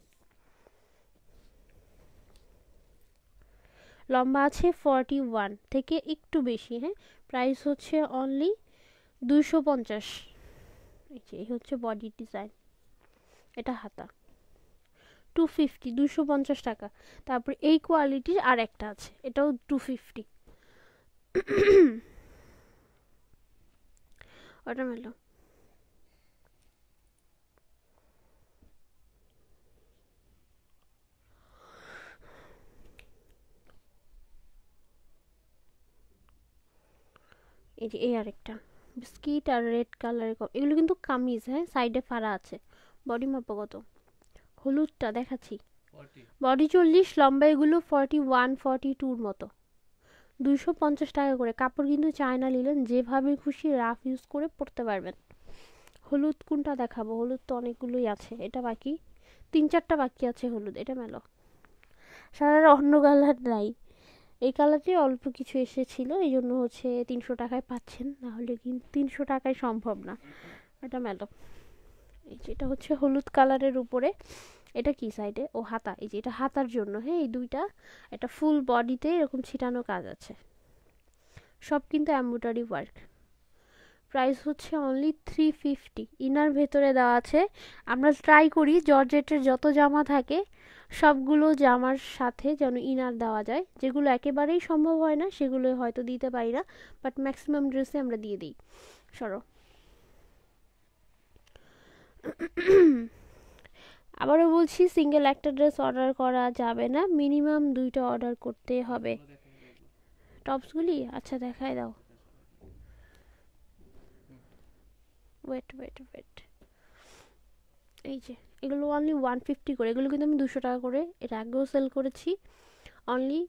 লম্বা আছে 41 থেকে একটু বেশি, হ্যাঁ। প্রাইস হচ্ছে অনলি 250। এই হচ্ছে বডি ডিজাইন, এটা হাতা 250, 250 টাকা। তারপর এই কোয়ালিটির আর একটা আছে, এটাও 250। ওটা মেলো, এই যে এই আরেকটা বিস্কিট আর রেড কালারের, এগুলো কিন্তু কামিজ, হ্যাঁ, সাইডে ফাড়া আছে। বডি মাপো কত? হলুদটা দেখাচ্ছি, 40 বডি 40, লম্বা এগুলো 41 42-র মতো। 250 টাকা করে। কাপড় কিন্তু চায়না লিলেন, যেভাবে খুশি রাফ ইউজ করে পরতে পারবেন। হলুদ কোনটা দেখাবো? হলুদ তো অনেকগুলোই আছে, এটা বাকি, 3-4টা বাকি আছে হলুদ। এটা মেলো, সারার অন্য কালার নাই, এই কালারটি অল্প কিছু এসেছিল, এই জন্য হচ্ছে 300 টাকায় পাচ্ছেন, না হলে কিন্তু 300 টাকায় সম্ভব না। এটা মেলো, এই যে এটা হচ্ছে হলুদ কালারের উপরে। এটা কি সাইডে? ও হাতা, এই যে এটা হাতার জন্য, হ্যাঁ, এই দুইটা। এটা ফুল বডিতে এরকম ছিটানো কাজ আছে, সব কিন্তু এমব্রয়ডারি ওয়ার্ক। প্রাইস হচ্ছে অনলি 350। ইনার ভেতরে দেওয়া আছে। আমরা ট্রাই করি জর্জেটের যত জামা থাকে সবগুলো জামার সাথে যেন ইনার দেওয়া যায়। যেগুলো একেবারেই সম্ভব হয় না সেগুলো হয়তো দিতে পারি না, বাট ম্যাক্সিমাম ড্রেসে আমরা দিয়ে দিই। সরো, আবারও বলছি, সিঙ্গেল একটা ড্রেস অর্ডার করা যাবে না, মিনিমাম 2টা অর্ডার করতে হবে। এগুলো দেখেন, এগুলো টপসগুলি আচ্ছা দেখাই দাও, হুম, ওয়েট ওয়েট ওয়েট, এই যে এগুলো অনলি 150 করে। এগুলো কিন্তু আমি 200 টাকা করে এর আগেও সেল করেছি। অনলি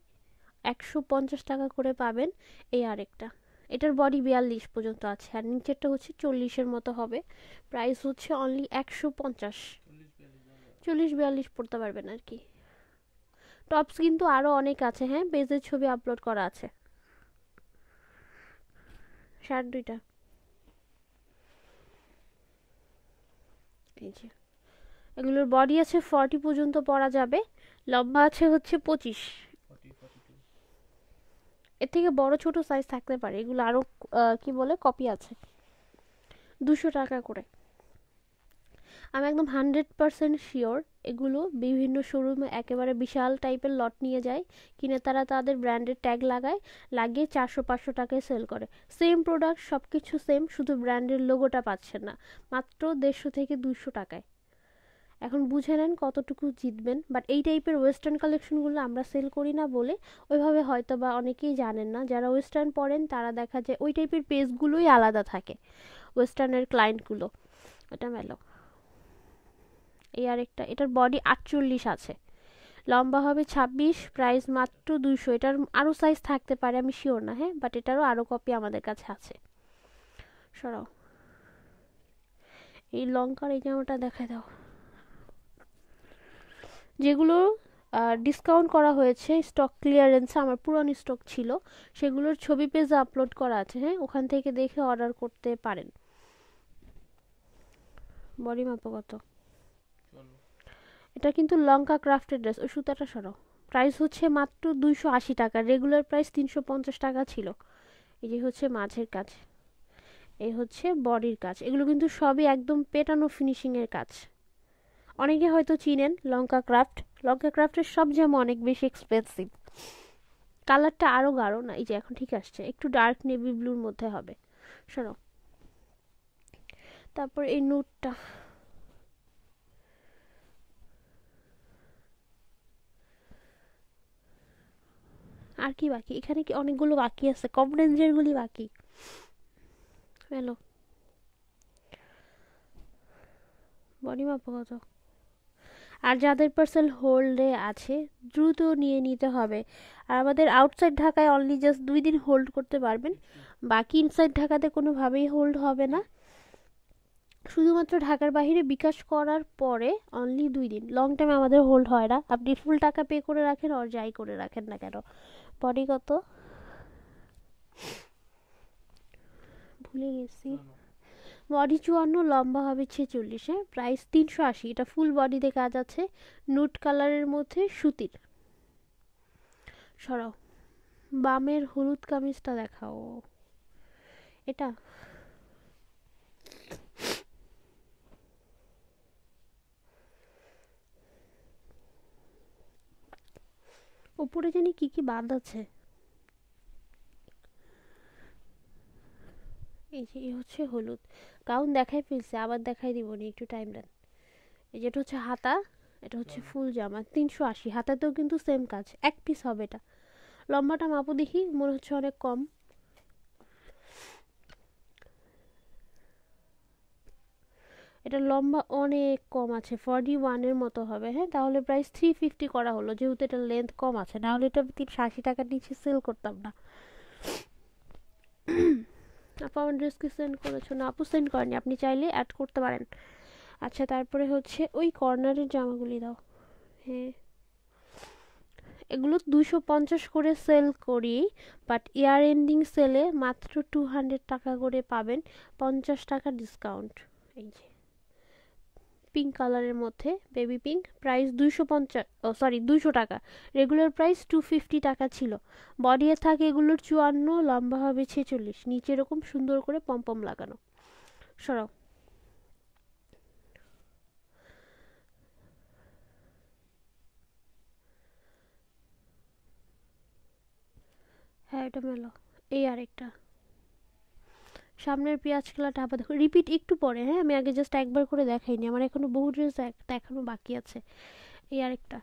150 টাকা করে পাবেন। এই আরেকটা, এটার বডি 42 পর্যন্ত আছে, আর নিচেরটা হচ্ছে 40-এর মতো হবে। প্রাইস হচ্ছে অনলি 150। 40 42 পড়তে পারবেন আর কি। টপস কিন্তু আরও অনেক আছে, হ্যাঁ, পেজের ছবি আপলোড করা আছে। শার্ট দুইটা, এই যে এগুলোর বডি আছে 40 পর্যন্ত পরা যাবে, লম্বা আছে হচ্ছে 25। 40 42। এর থেকে বড় ছোট সাইজ থাকতে পারে, এগুলো আরো কি বলে কপি আছে। 200 টাকা করে। আমি একদম 100% শিওর এগুলো বিভিন্ন শোরুমে একেবারে বিশাল টাইপের লট নিয়ে যায়, কিনে তারা তাদের ব্র্যান্ডের ট্যাগ লাগায়, লাগিয়ে 400-500 টাকায় সেল করে। সেম প্রোডাক্ট, সব কিছু সেম, শুধু ব্র্যান্ডের লোগোটা পাচ্ছেন না, মাত্র 150 থেকে 200 টাকায়। এখন বুঝে নেন কতটুকু জিতবেন। বাট এই টাইপের ওয়েস্টার্ন কালেকশনগুলো আমরা সেল করি না বলে ওইভাবে হয়তো বা অনেকেই জানেন না। যারা ওয়েস্টার্ন পড়েন তারা দেখা যায় ওই টাইপের পেজগুলোই আলাদা থাকে, ওয়েস্টার্নের ক্লায়েন্টগুলো। এটা মেলো। এই আরেকটা, এটার বডি 48 আছে, লম্বা হবে 26, প্রাইস মাত্র 200। এটার আরও সাইজ থাকতে পারে, আমি শিওর না, হ্যাঁ, বাট এটারও আরও কপি আমাদের কাছে আছে। সরাও, এই লঙ্কার এই জামাটা দেখায় দাও। যেগুলো ডিসকাউন্ট করা হয়েছে, স্টক ক্লিয়ারেন্সে আমার পুরানো স্টক ছিল, সেগুলোর ছবি পেজে আপলোড করা আছে, হ্যাঁ, ওখান থেকে দেখে অর্ডার করতে পারেন। বডি মাপ কত? এটা কিন্তু লঙ্কা ক্রাফটের ড্রেস, ওই সুতাটা সরাও। প্রাইস হচ্ছে মাত্র 280 টাকা, রেগুলার প্রাইস 350 টাকা ছিল। এই যে হচ্ছে মাঝের কাজ, এই হচ্ছে বডির কাজ, এগুলো কিন্তু সবই একদম পেটানো ফিনিশিংয়ের কাজ। অনেকে হয়তো চিনেন লঙ্কা ক্রাফট, লঙ্কা ক্রাফটের সব জামা অনেক বেশি এক্সপেন্সিভ। কালারটা আরও গাঢ় না, এই যে এখন ঠিক আসছে, একটু ডার্ক নেভি ব্লুর মধ্যে হবে। শোনো, তারপর এই নুটটা, আর কি বাকি? এখানে কি অনেকগুলো বাকি আছে, কম রেঞ্জের গুলি বাকি। হ্যালো, বডি মাপ কত? আর যাদের পার্সেল হোল্ডে আছে দ্রুত নিয়ে নিতে হবে। আর আমাদের আউটসাইড ঢাকায় অনলি জাস্ট 2 দিন হোল্ড করতে পারবেন, বাকি ইনসাইড ঢাকাতে কোনোভাবেই হোল্ড হবে না। শুধুমাত্র ঢাকার বাইরে বিকাশ করার পরে অনলি 2 দিন, লং টাইম আমাদের হোল্ড হয় না। আপনি ফুল টাকা পে করে রাখেন আর যাই করে রাখেন না কেন। বডি কত ভুলে গেছি। বডি 54, লম্বা হবে 46, হ্যাঁ, প্রাইস 380। এটা ফুল বডিতে কাজ আছে, নুট কালারের মধ্যে সুতির। সরাও, বামের হলুদ কামিজটা দেখাও। এটা উপরে জানি কি কি বাঁধ আছে। এই যে এই হচ্ছে হলুদ গাউন, দেখাই ফেলছে, আবার দেখাই দিব নি, একটু টাইম দেন। এই যেটা হচ্ছে হাতা, এটা হচ্ছে ফুল জামা, 380। হাতাতেও কিন্তু সেম কাজ, এক পিস হবে এটা। লম্বাটা মাপো দেখি, মনে হচ্ছে অনেক কম। এটা লম্বা অনেক কম আছে, 41-এর মতো হবে, হ্যাঁ, তাহলে প্রাইস 350 করা হলো, যেহেতু এটা লেন্থ কম আছে, নাহলে এটা 380 টাকার নিচে সেল করতাম না। আপু আমার ড্রেসকে সেন্ড করেছো না? আপু সেন্ড করেনি, আপনি চাইলে অ্যাড করতে পারেন। আচ্ছা, তারপরে হচ্ছে ওই কর্নারের জামাগুলি দাও। হ্যাঁ, এগুলো 250 করে সেল করি, বাট ইয়ার এন্ডিং সেলে মাত্র 200 টাকা করে পাবেন, 50 টাকা ডিসকাউন্ট। এই যে পিঙ্ক কালারের মধ্যে, বেবি পিঙ্ক, প্রাইস 250, ও সরি 200 টাকা, রেগুলার প্রাইস 250 টাকা ছিল। বডিয়ে থাকে এগুলোর 54, লম্বা হবে 46, নিচে এরকম সুন্দর করে পম্পম লাগানো। সরাও, হ্যাঁ এটা মেলো। এই আরেকটা, সামনের পেঁয়াজ কালারটা আবার দেখো, রিপিট একটু পরে, হ্যাঁ, আমি আগে জাস্ট একবার করে দেখাইনি, আমার এখনো বহু ড্রেস দেখানো বাকি আছে। এই আরেকটা,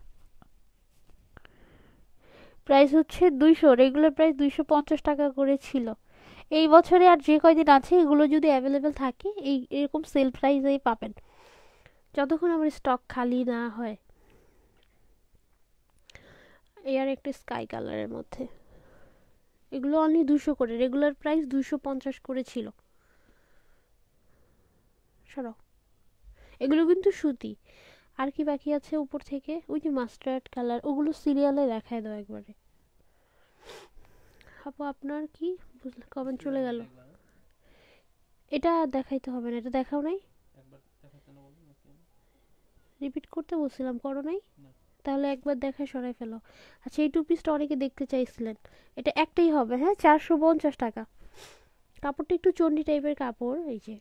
প্রাইস হচ্ছে 200, রেগুলার প্রাইস 250 টাকা করে ছিল। এই বছরে আর যে কয়দিন আছে এগুলো যদি অ্যাভেলেবেল থাকে এই এরকম সেল প্রাইসেই পাবেন, যতক্ষণ আমার স্টক খালি না হয়। এই আর একটা স্কাই কালারের মধ্যে, এগুলো অনলি 200 করে, রেগুলার প্রাইস 250 করে ছিল। সরাও, এগুলো কিন্তু সুতি। আর কি বাকি আছে উপর থেকে? ওই যে মাস্টার্ড কালার, ওগুলো সিরিয়ালে দেখায় দাও একবারে। আপু আপনার কি বুঝলে, কমেন্ট চলে গেল। এটা দেখাইতে হবে না, এটা দেখাও নাই। একবার দেখাতে না বলুন ওকে। রিপিট করতে বলছিলাম, করো নাই? না। তাহলে একবার দেখায় সরাই ফেলো। আচ্ছা, এই টু পিসটা অনেকে দেখতে চাইছিলেন। এটা একটাই হবে, হ্যাঁ, 450 টাকা। কাপড়টা একটু চন্ডি টাইপের কাপড়, এই যে,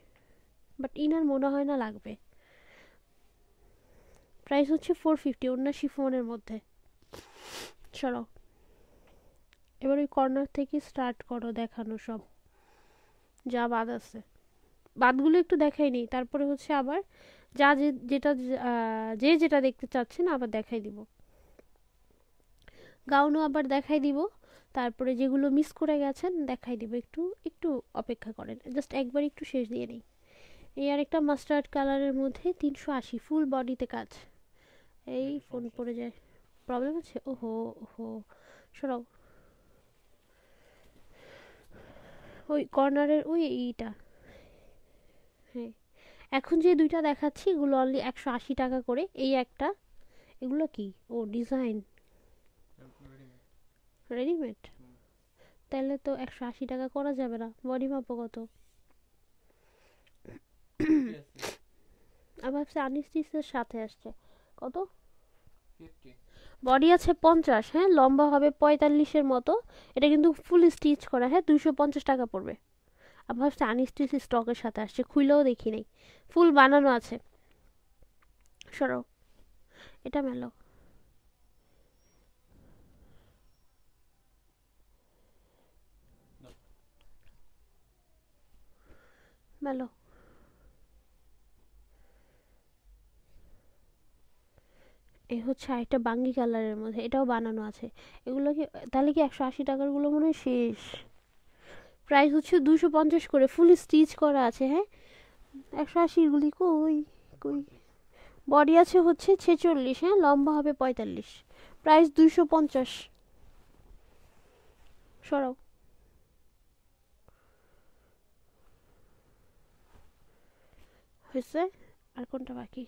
বাট ইনার মনে হয় না লাগবে। প্রাইস হচ্ছে 450, অন্য শিফনের মধ্যে। চলো এবার ওই কর্নার থেকে স্টার্ট করো দেখানো সব যা বাদ আছে। বাদগুলো একটু দেখাই নেই, তারপরে হচ্ছে আবার যা যেটা যে যেটা দেখতে চাচ্ছেন আবার দেখাই দিব। গাউনও আবার দেখাই দিব, তারপরে যেগুলো মিস করে গেছেন দেখাই দিব। একটু একটু অপেক্ষা করেন, জাস্ট একবার একটু শেষ দিয়ে নেই। এই আর একটা মাস্টার্ড কালারের মধ্যে 380, ফুল বডিতে কাজ। এই ফোন পড়ে যায়, প্রবলেম আছে? ওহো ওহো, সরাও। ওই কর্নারের ওই এইটা, হ্যাঁ। এখন যে দুইটা দেখাচ্ছি এগুলো অনলি 180 টাকা করে। এই একটা, এগুলো কি? ও ডিজাইন রেডিমেড, তাহলে তো 180 টাকা করা যাবে না। বডি মাপো কত? আমি ভাবছি আনিস্টিসের সাথে আসছে। কত? 50 বডি আছে 50, হ্যাঁ, লম্বা হবে 45-এর মতো। এটা কিন্তু ফুল স্টিচ করা, হ্যাঁ, 250 টাকা পড়বে। আমি ভাবছি আনিস্টিস স্টকের সাথে আসছে, খুইলেও দেখি নাই, ফুল বানানো আছে। সরো, এটা মেলো। মেলো। এই হচ্ছে আরেকটা বাঙ্গি কালারের মধ্যে, এটাও বানানো আছে। এগুলো কি তাহলে কি 180 টাকার গুলো মনে হয় শেষ। প্রাইস হচ্ছে 250 করে, ফুল স্টিচ করা আছে, হ্যাঁ। 180 গুলি কই কই? বডি আছে হচ্ছে 46, হ্যাঁ, লম্বা হবে 45, প্রাইস 250। সরাও। হয়েছে? আর কোনটা বাকি?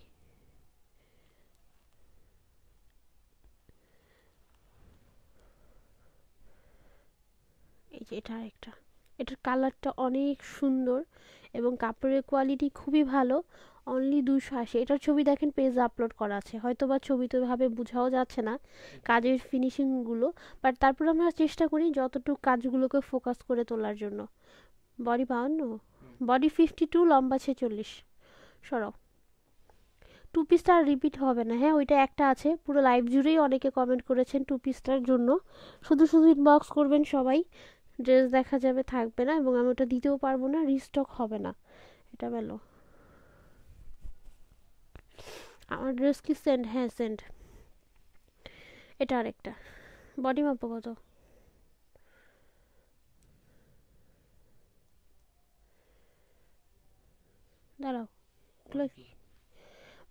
এই যে এটা আরেকটা, এটার কালারটা অনেক সুন্দর এবং কাপড়ের কোয়ালিটি খুবই ভালো। অনলি 280। এটার ছবি দেখেন পেজে আপলোড করা আছে, হয়তো বা ছবিতে ভাবে বোঝাও যাচ্ছে না কাজের ফিনিশিংগুলো, বাট তারপর আমরা চেষ্টা করি যতটুকু কাজগুলোকে ফোকাস করে তোলার জন্য। বডি 52, বডি 52, লম্বা 46। সরাও। টু পিসটা আর রিপিট হবে না, হ্যাঁ, ওইটা একটা আছে। পুরো লাইভ জুড়েই অনেকে কমেন্ট করেছেন টু পিসটার জন্য, শুধু শুধু ইনবক্স করবেন সবাই। ড্রেস দেখা যাবে থাকবে না, এবং আমি ওটা দিতেও পারবো না, রিস্টক হবে না। এটা গেল। আমার ড্রেস কি সেন্ড? হ্যাঁ সেন্ড। এটা আরেকটা। বডি মাপো কত? দাঁড়াও,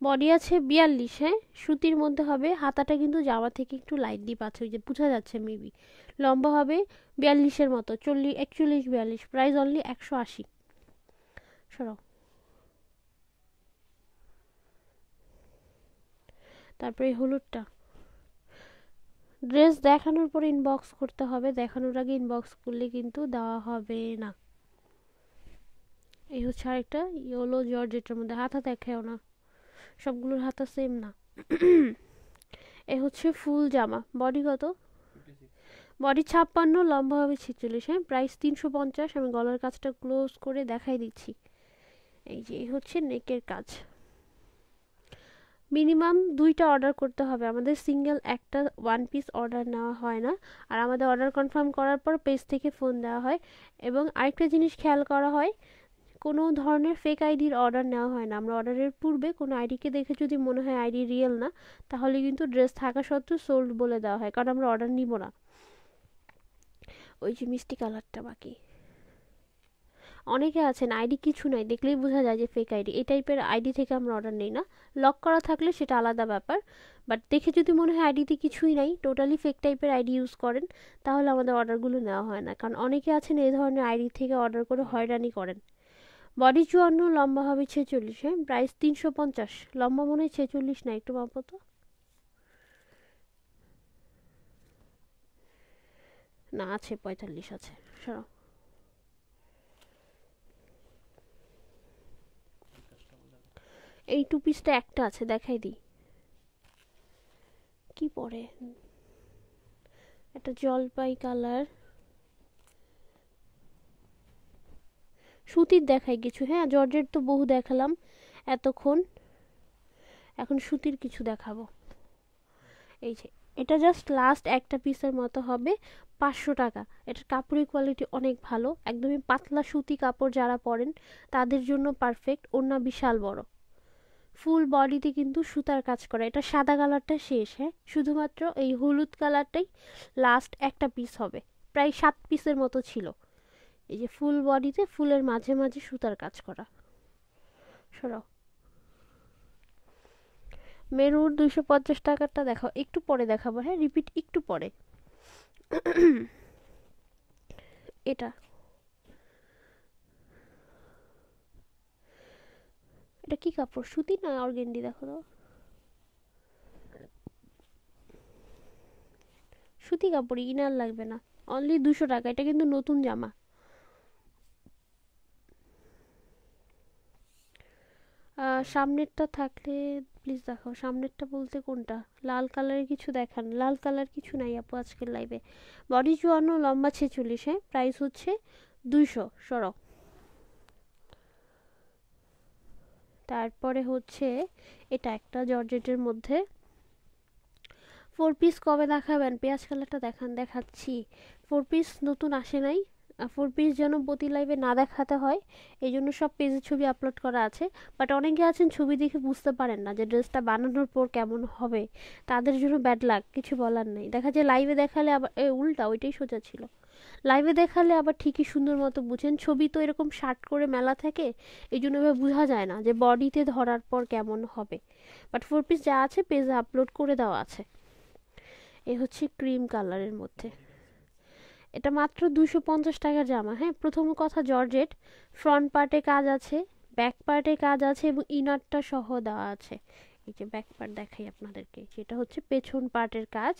বডি আছে 42, হ্যাঁ, সুতির মধ্যে হবে। হাতাটা কিন্তু জামা থেকে একটু লাইট ডিপ আছে, ওই যে বোঝা যাচ্ছে মেবি। লম্বা হবে 42-এর মতো, 41, 42। Price only 180। সরাও। তারপরে হলুদটা, ড্রেস দেখানোর পর ইনবক্স করতে হবে, দেখানোর আগে ইনবক্স করলে কিন্তু দেওয়া হবে না। এই হচ্ছে আরেকটা ইয়েলো জর্জেটের মধ্যে, হাতা দেখাও না, সবগুলোর হাতা সেম না। এই হচ্ছে ফুল জামা। বডি কত? 56 বডি 56, লম্বা হবে 46, হ্যাঁ, প্রাইস 350। আমি গলার কাজটা ক্লোজ করে দেখাই দিচ্ছি। এই যে এই হচ্ছে নেকের কাজ। মিনিমাম 2টা অর্ডার করতে হবে আমাদের, সিঙ্গেল একটা ওয়ান পিস অর্ডার নেওয়া হয় না। আর আমাদের অর্ডার কনফার্ম করার পর পেজ থেকে ফোন দেওয়া হয়। এবং আরেকটা জিনিস খেয়াল করা হয়, কোনো ধরনের ফেক আইডির অর্ডার নেওয়া হয় না। আমরা অর্ডারের পূর্বে কোনো আইডিকে দেখে যদি মনে হয় আইডি রিয়েল না, তাহলে কিন্তু ড্রেস থাকা সত্ত্বেও সোল্ড বলে দেওয়া হয়, কারণ আমরা অর্ডার নিব না। ওই যে মিষ্টি কালারটা বাকি। অনেকে আছেন আইডি কিছু নাই, দেখলেই বোঝা যায় যে ফেক আইডি। এই টাইপের আইডি থেকে আমরা অর্ডার নিই না। লক করা থাকলে সেটা আলাদা ব্যাপার, বাট দেখে যদি মনে হয় আইডিতে কিছুই নাই, টোটালি ফেক টাইপের আইডি ইউজ করেন, তাহলে আমাদের অর্ডারগুলো নেওয়া হয় না। কারণ অনেকে আছেন এই ধরনের আইডি থেকে অর্ডার করে হয়রানি করেন। বডি 54, লম্বা হবে 46, হ্যাঁ, প্রাইস 350। লম্বা মনে হয় 46 না, একটু মাপো তো। না, আছে 45 আছে। সরাও। এই টু পিসটা একটা আছে, দেখাই দিই। কি পরে, একটা জলপাই কালার, সুতির দেখাই কিছু। হ্যাঁ, জর্জেট তো বহু দেখালাম এতক্ষণ, এখন সুতির কিছু দেখাবো। এই যে এটা জাস্ট লাস্ট একটা পিসের মতো হবে, 500 টাকা। এটার কাপড়ের কোয়ালিটি অনেক ভালো, একদমই পাতলা সুতি কাপড়, যারা পরেন তাদের জন্য পারফেক্ট। ওড়না বিশাল বড়, ফুল বডিতে কিন্তু সুতার কাজ করা। এটা সাদা কালারটা শেষ, হ্যাঁ, শুধুমাত্র এই হলুদ কালারটাই লাস্ট একটা পিস হবে, প্রায় 7 পিসের মতো ছিল। এই যে ফুল বডিতে ফুলের মাঝে মাঝে সুতার কাজ করা। সরাও। মেরুর 250 টাকারটা দেখাও, একটু পরে দেখাবো, হ্যাঁ, রিপিট একটু পরে। এটা এটা কি কাপড়, সুতি না অর্গেন্ডি? দেখো তো, সুতি কাপড়, ইনার লাগবে না, অনলি 200 টাকা। এটা কিন্তু নতুন জামা। সামনেরটা থাকলে প্লিজ দেখাও। সামনেরটা বলতে কোনটা? লাল কালারের কিছু দেখান। লাল কালার কিছু নাই আপু আজকের লাইভে। বডি 54, লম্বা 46, হ্যাঁ, প্রাইস হচ্ছে 200। সরাও। তারপরে হচ্ছে এটা একটা জর্জেটের মধ্যে 4 পিস। কবে দেখাবেন? পেঁয়াজ কালারটা দেখান। দেখাচ্ছি। 4 পিস নতুন আসে নাই, 4 পিস যেন প্রতি লাইভে না দেখাতে হয়, এই জন্য সব পেজের ছবি আপলোড করা আছে। বাট অনেকে আছেন ছবি দেখে বুঝতে পারেন না যে ড্রেসটা বানানোর পর কেমন হবে, তাদের জন্য ব্যাড লাক, কিছু বলার নেই। দেখা যায় লাইভে দেখালে আবার উল্টা, ওইটাই সোজা ছিল। লাইভে দেখালে আবার ঠিকই সুন্দর মতো বুঝেন, ছবি তো এরকম শার্ট করে মেলা থাকে, এই জন্য এবার বোঝা যায় না যে বডিতে ধরার পর কেমন হবে। বাট 4 পিস যা আছে পেজে আপলোড করে দেওয়া আছে। এ হচ্ছে ক্রিম কালারের মধ্যে, এটা মাত্র 250 টাকার জামা। হ্যাঁ, প্রথম কথা জর্জেট, ফ্রন্ট পার্টে কাজ আছে, ব্যাক পার্টে কাজ আছে এবং ইনারটা সহ দেওয়া আছে। এই যে ব্যাক পার্ট দেখাই আপনাদেরকে, যেটা হচ্ছে পেছন পার্টের কাজ,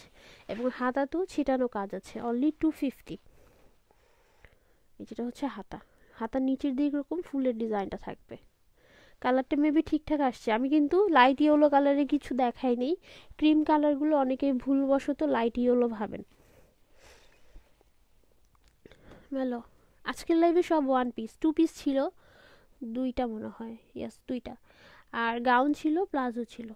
এবং হাতাতেও ছিটানো কাজ আছে। অনলি 250। এই যেটা হচ্ছে হাতা, হাতার নিচের দিকে এরকম ফুলের ডিজাইনটা থাকবে। কালারটা মেবি ঠিকঠাক আসছে। আমি কিন্তু লাইট ইয়েলো কালারে কিছু দেখাই নেই, ক্রিম কালারগুলো অনেকেই ভুলবশত লাইট ইয়েলো ভাবেন। হ্যালো, আজকের লাইভে সব 1 পিস, 2 পিস ছিল, 2টা মনে হয়, ইয়েস 2টা, আর গাউন ছিল, প্লাজো ছিল।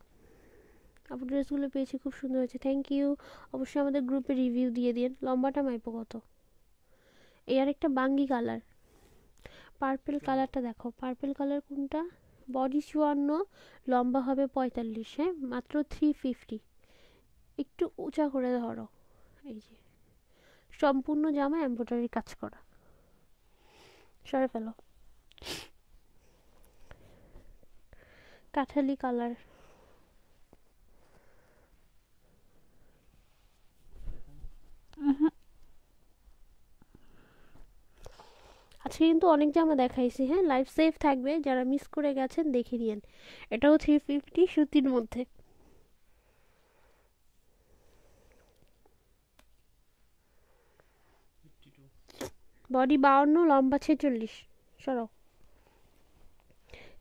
আপনার ড্রেসগুলো পেয়েছি, খুব সুন্দর হয়েছে, থ্যাংক ইউ। অবশ্যই আমাদের গ্রুপে রিভিউ দিয়ে দিন। লম্বাটা মাইপো কত? এই আর একটা বাঙ্গি কালার, পার্পেল কালারটা দেখো। পার্পেল কালার কোনটা? বডি 54, লম্বা হবে 45, হ্যাঁ, মাত্র 350। একটু উঁচা করে ধরো। এই যে সম্পূর্ণ জামা এমব্রয়ডারি কাজ করা। সরে ফেলো। কাঠালি কালার, আজকে কিন্তু অনেক জামা দেখাইছি। হ্যাঁ, লাইফ সেফ থাকবে, যারা মিস করে গেছেন দেখে নিন। এটাও 350, সুতির মধ্যে। বডি 52, লম্বা 46। সরাও।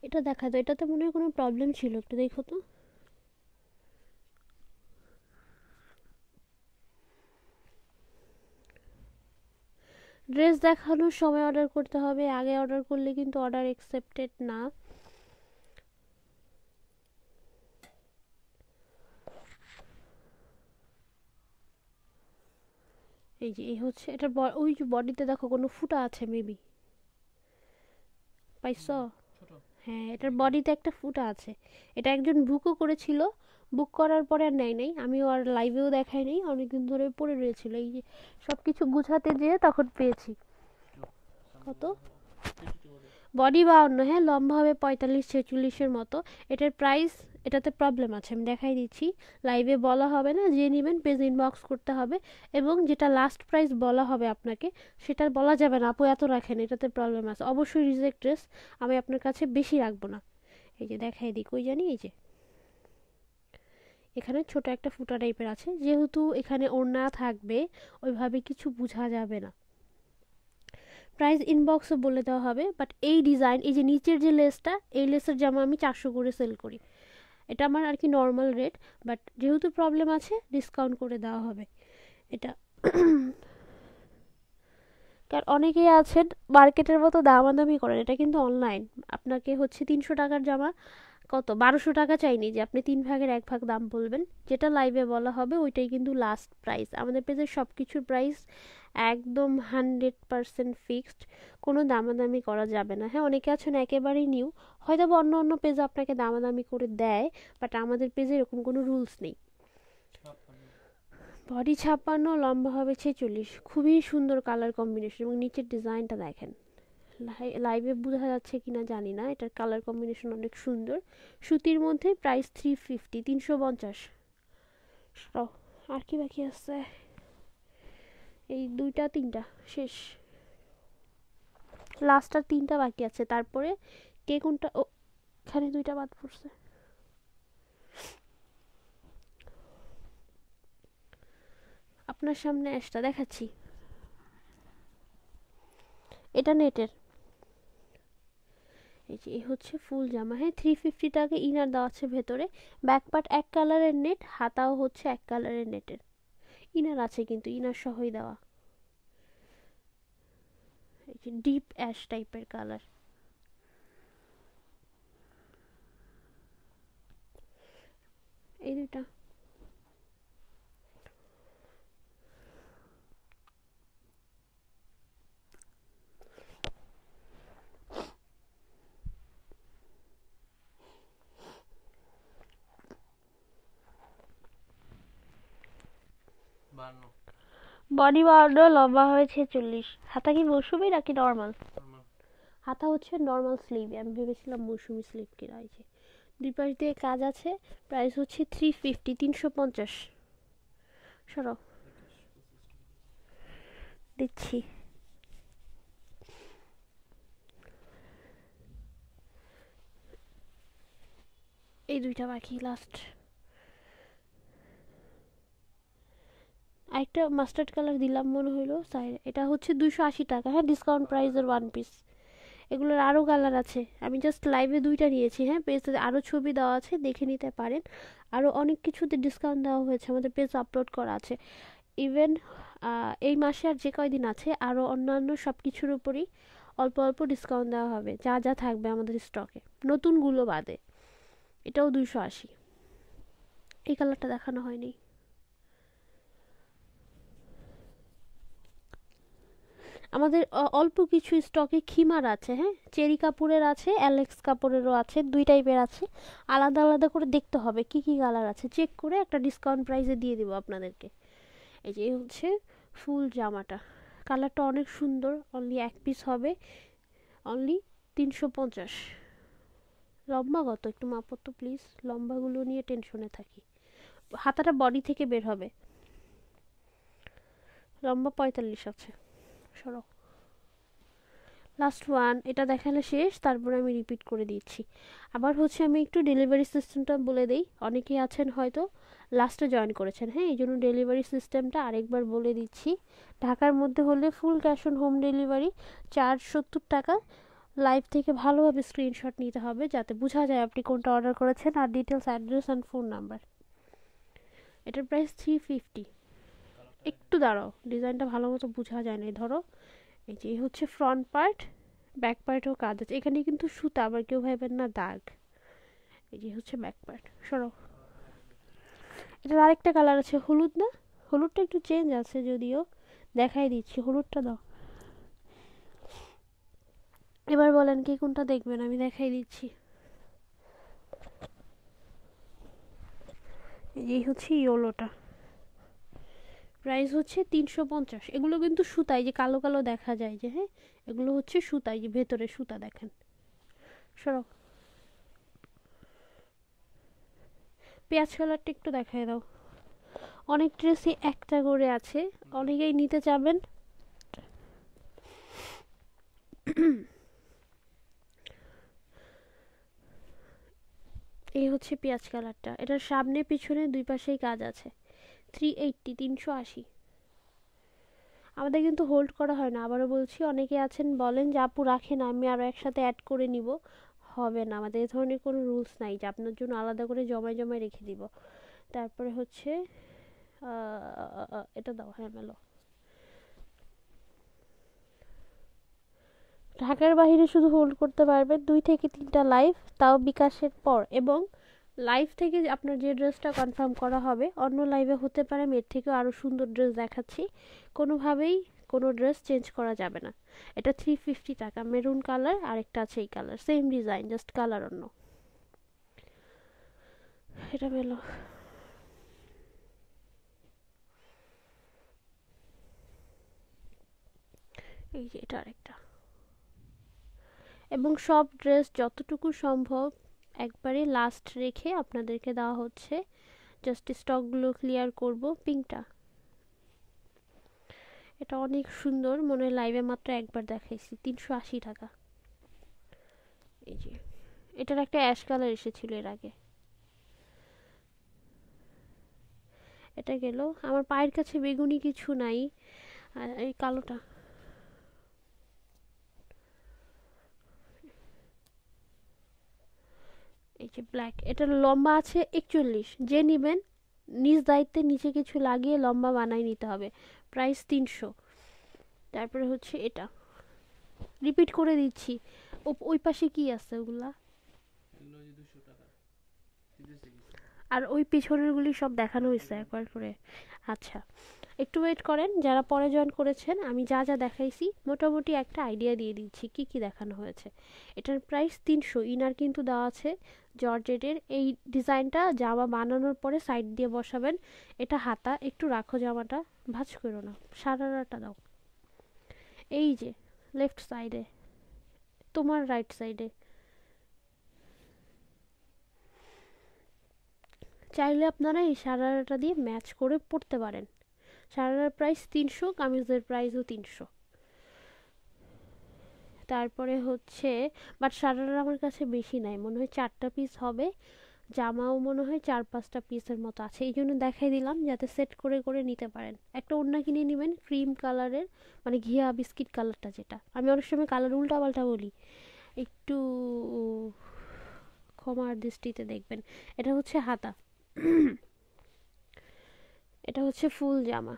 এটা দেখা তো, এটাতে মনে হয় কোনো প্রবলেম ছিল, একটু দেখো তো। ড্রেস দেখানোর সময় অর্ডার করতে হবে, আগে অর্ডার করলে কিন্তু অর্ডার অ্যাকসেপ্টেড না। এই যে এই হচ্ছে এটা, ওই যে বডিতে দেখো কোনো ফুটা আছে মেবি, পাইছো? হ্যাঁ, এটার বডিতে একটা ফুটা আছে। এটা একজন বুকও করেছিল, বুক করার পরে আর নেয় নাই, আমিও আর লাইভেও দেখাই নাই, অনেকদিন ধরে পড়ে রয়েছিল। এই যে সব কিছু গুছাতে যেয়ে তখন পেয়েছি। কত? বডি 52, হ্যাঁ, লম্বা হবে 45-46-এর মতো। এটার প্রাইস, এটাতে প্রবলেম আছে, আমি দেখাই দিচ্ছি। লাইভে বলা হবে না, যে নেবেন পেজ ইনবক্স করতে হবে, এবং যেটা লাস্ট প্রাইস বলা হবে আপনাকে সেটা বলা যাবে না, আপু এত রাখেন, এটাতে প্রবলেম আছে। অবশ্যই রিজেক্ট ড্রেস, আমি আপনার কাছে বেশি রাখবো না। এই যে দেখাই দিই, কই জানি, এই যে এখানে ছোট একটা ফুটা টাইপের আছে, যেহেতু এখানে ওড়না থাকবে ওইভাবে কিছু বোঝা যাবে না। প্রাইস ইনবক্সে বলে দেওয়া হবে। বাট এই ডিজাইন, এই যে নিচের যে লেসটা, এই লেসের জামা আমি 400 করে সেল করি। এটা আমার আর কি নর্মাল রেট, বাট যেহেতু প্রবলেম আছে ডিসকাউন্ট করে দেওয়া হবে এটা। কারণ অনেকেই আছেন মার্কেটের মতো দামাদামি করেন, এটা কিন্তু অনলাইন। আপনাকে হচ্ছে 300 টাকার জামা কত 1200 টাকা চাইনি যে আপনি 3 ভাগের 1 ভাগ দাম বলবেন, যেটা লাইভে বলা হবে ওইটাই কিন্তু লাস্ট প্রাইস। আমাদের পেজের সব কিছুর প্রাইস একদম 100% ফিক্সড, কোনো দামাদামি করা যাবে না। হ্যাঁ, অনেকে আছেন একেবারেই নিউ, হয়তো বা অন্য অন্য পেজে আপনাকে দামাদামি করে দেয়, বাট আমাদের পেজে এরকম কোনো রুলস নেই। 56 বডি 56, লম্বা হবে 46, খুবই সুন্দর কালার কম্বিনেশন এবং নিচের ডিজাইনটা দেখেন। লাইভে বোঝা যাচ্ছে কিনা জানি না, এটার কালার কম্বিনেশন অনেক সুন্দর। সুতির মধ্যে প্রাইস 350, 350। আর কি বাকি আছে? এই দুইটা তিনটা শেষ, লাস্ট আর 3টা বাকি আছে। তারপরে কে কোনটা, ও এখানে 2টা বাদ পড়ছে। আপনার সামনে অ্যাশটা দেখাচ্ছি, এটা নেটের। এই যে এই হচ্ছে ফুল জামা। হ্যাঁ, 350 টাকা ইনার দেওয়া আছে ভেতরে। ব্যাক পার্ট এক কালারের নেট, হাতাও হচ্ছে এক কালারের নেটের। ইনার আছে কিন্তু ইনার সহই দেওয়া। এই যে ডিপ অ্যাশ টাইপের কালার। এই দুইটা বডি 52, লম্বা হবে 46। হাতা কি মৌসুমি নাকি নর্মাল? হাতা হচ্ছে নর্মাল স্লিভ, আমি ভেবেছিলাম মৌসুমি স্লিভ কিনা। এই যে দুই পাশ দিয়ে কাজ আছে। প্রাইস হচ্ছে 350, 350। সরো দিচ্ছি। এই দুইটা বাকি লাস্ট। আরেকটা মাস্টার্ড কালার দিলাম মনে হইলো সাইড, এটা হচ্ছে 280 টাকা। হ্যাঁ, ডিসকাউন্ট প্রাইসের ওয়ান পিস। এগুলোর আরও কালার আছে, আমি জাস্ট লাইভে দুইটা নিয়েছি। হ্যাঁ, পেজে আরও ছবি দেওয়া আছে, দেখে নিতে পারেন। আরও অনেক কিছুতে ডিসকাউন্ট দেওয়া হয়েছে, আমাদের পেজ আপলোড করা আছে। ইভেন এই মাসে আর যে কয়দিন আছে আরও অন্যান্য সব কিছুর উপরই অল্প অল্প ডিসকাউন্ট দেওয়া হবে, যা যা থাকবে আমাদের স্টকে, নতুনগুলো বাদে। এটাও 280। এই কালারটা দেখানো হয়নি। আমাদের অল্প কিছু স্টকে খিমার আছে। হ্যাঁ, চেরি কাপড়ের আছে, অ্যালেক্স কাপড়েরও আছে, দুই টাইপের আছে। আলাদা আলাদা করে দেখতে হবে কি কি কালার আছে, চেক করে একটা ডিসকাউন্ট প্রাইসে দিয়ে দেবো আপনাদেরকে। এই যে হচ্ছে ফুল জামাটা, কালারটা অনেক সুন্দর। অনলি এক পিস হবে, অনলি 350। লম্বা কত একটু মাপো তো প্লিজ, লম্বাগুলো নিয়ে টেনশনে থাকি। হাতাটা বডি থেকে বের হবে, লম্বা 45 আছে। সরো লাস্ট ওয়ান, এটা দেখালে শেষ, তারপরে আমি রিপিট করে দিচ্ছি। আবার হচ্ছে আমি একটু ডেলিভারি সিস্টেমটা বলে দিই, অনেকেই আছেন হয়তো লাস্টে জয়েন করেছেন। হ্যাঁ, এই জন্য ডেলিভারি সিস্টেমটা আরেকবার বলে দিচ্ছি। ঢাকার মধ্যে হলে full cash on home delivery, charge 70 টাকা। লাইভ থেকে ভালোভাবে স্ক্রিনশট নিতে হবে যাতে বোঝা যায় আপনি কোনটা অর্ডার করেছেন, আর details, address and phone number. এটার প্রাইস 350। একটু দাঁড়াও, ডিজাইনটা ভালো মতো বোঝা যায় না। ধরো এই যে হচ্ছে ফ্রন্ট পার্ট, ব্যাক পার্টেও কাজ আছে। এখানে কিন্তু সুতা, আবার কেউ ভাবেন না দাগ। এই যে হচ্ছে ব্যাক পার্ট। সরো, এটার আরেকটা কালার আছে, হলুদ না? হলুদটা একটু চেঞ্জ আছে যদিও, দেখাই দিচ্ছি। হলুদটা দাও। এবার বলেন কি কোনটা দেখবেন, আমি দেখাই দিচ্ছি। এই হচ্ছে ইয়েলোটা, প্রাইস হচ্ছে 350। এগুলো কিন্তু সুতাই, যে কালো কালো দেখা যায় যে, হ্যাঁ এগুলো হচ্ছে সুতাই, যে ভেতরে সুতা দেখেন। সরো, পেঁয়াজ কালারটা একটু দেখাই দাও। অনেক ড্রেসই একটা করে আছে, অনেকেই নিতে চাবেন। এই হচ্ছে পেঁয়াজ কালারটা, এটার সামনে পিছনে দুই পাশেই কাজ আছে। 380, 380। আমাদের কিন্তু হোল্ড করা হয় না, আবারও বলছি। অনেকে আছেন বলেন যে আপু রাখেন, আমি আরও একসাথে অ্যাড করে নিব। হবে না, আমাদের এ ধরনের কোনো রুলস নাই যে আপনার জন্য আলাদা করে জমায় জমায় রেখে দিব। তারপরে হচ্ছে এটা দাও, হ্যাঁ মেলো। ঢাকার বাইরে শুধু হোল্ড করতে পারবেন 2 থেকে 3টা লাইভ, তাও বিকাশের পর। এবং লাইভ থেকে আপনার যে ড্রেসটা কনফার্ম করা হবে অন্য লাইভে হতে পারে আমি এর থেকেও আরও সুন্দর ড্রেস দেখাচ্ছি, কোনোভাবেই কোনো ড্রেস চেঞ্জ করা যাবে না। এটা 350 টাকা, মেরুন কালার, আরেকটা আছে এই colour, same design just colour অন্য। এটা মেলো। এই যে এটা আরেকটা। এবং সব ড্রেস যতটুকু সম্ভব একবারে লাস্ট রেখে আপনাদেরকে দেওয়া হচ্ছে, জাস্ট স্টকগুলো ক্লিয়ার করব। পিঙ্কটা, এটা অনেক সুন্দর, মনে হয় লাইভে মাত্র একবার দেখাইছি, 380 টাকা। এই যে এটার একটা অ্যাশ কালার এসেছিল এর আগে। এটা গেল। আমার পায়ের কাছে বেগুনি কিছু নাই, আর এই কালোটা। এই যে ব্ল্যাক, এটা লম্বা আছে 41, যে নিবেন নিজ দায়িত্বে নিচে কিছু লাগিয়ে লম্বা বানাই নিতে হবে, প্রাইস 300। তারপরে হচ্ছে এটা, রিপিট করে দিচ্ছি, ওই পাশে কি আছে ওগুলা, এগুলো যে 200 টাকা দিতেছে কিছু। আর ওই পিছনেরগুলি সব দেখানো হয়েছে একবার করে। আচ্ছা একটু ওয়েট করেন, যারা পরে জয়েন করেছেন আমি যা যা দেখাইছি মোটামুটি একটা আইডিয়া দিয়ে দিচ্ছি কি কি দেখানো হয়েছে। এটার প্রাইস 300, ইনার কিন্তু দেওয়া আছে জর্জেটের। এই ডিজাইনটা জামা বানানোর পরে সাইড দিয়ে বসাবেন। এটা হাতা, একটু রাখো জামাটা, ভাঁজ করো না, সারারাটা দাও। এই যে লেফট সাইডে, তোমার রাইট সাইডে। চাইলে আপনারা এই সারারাটা দিয়ে ম্যাচ করে পরতে পারেন। সারারার প্রাইস 300, কামিজের প্রাইসও 300। তারপরে হচ্ছে, বাট সারারা আমার কাছে বেশি নাই, মনে হয় 4টা পিস হবে, জামাও মনে হয় 4-5টা পিসের মতো আছে, এই জন্য দেখাই দিলাম যাতে সেট করে করে নিতে পারেন। একটা ওড়না কিনে নেবেন ক্রিম কালারের, মানে ঘিয়া বিস্কিট কালারটা, যেটা আমি অনেক সময় কালার উল্টা পাল্টা বলি, একটু ক্ষমার দৃষ্টিতে দেখবেন। এটা হচ্ছে হাতা, এটা হচ্ছে ফুল জামা।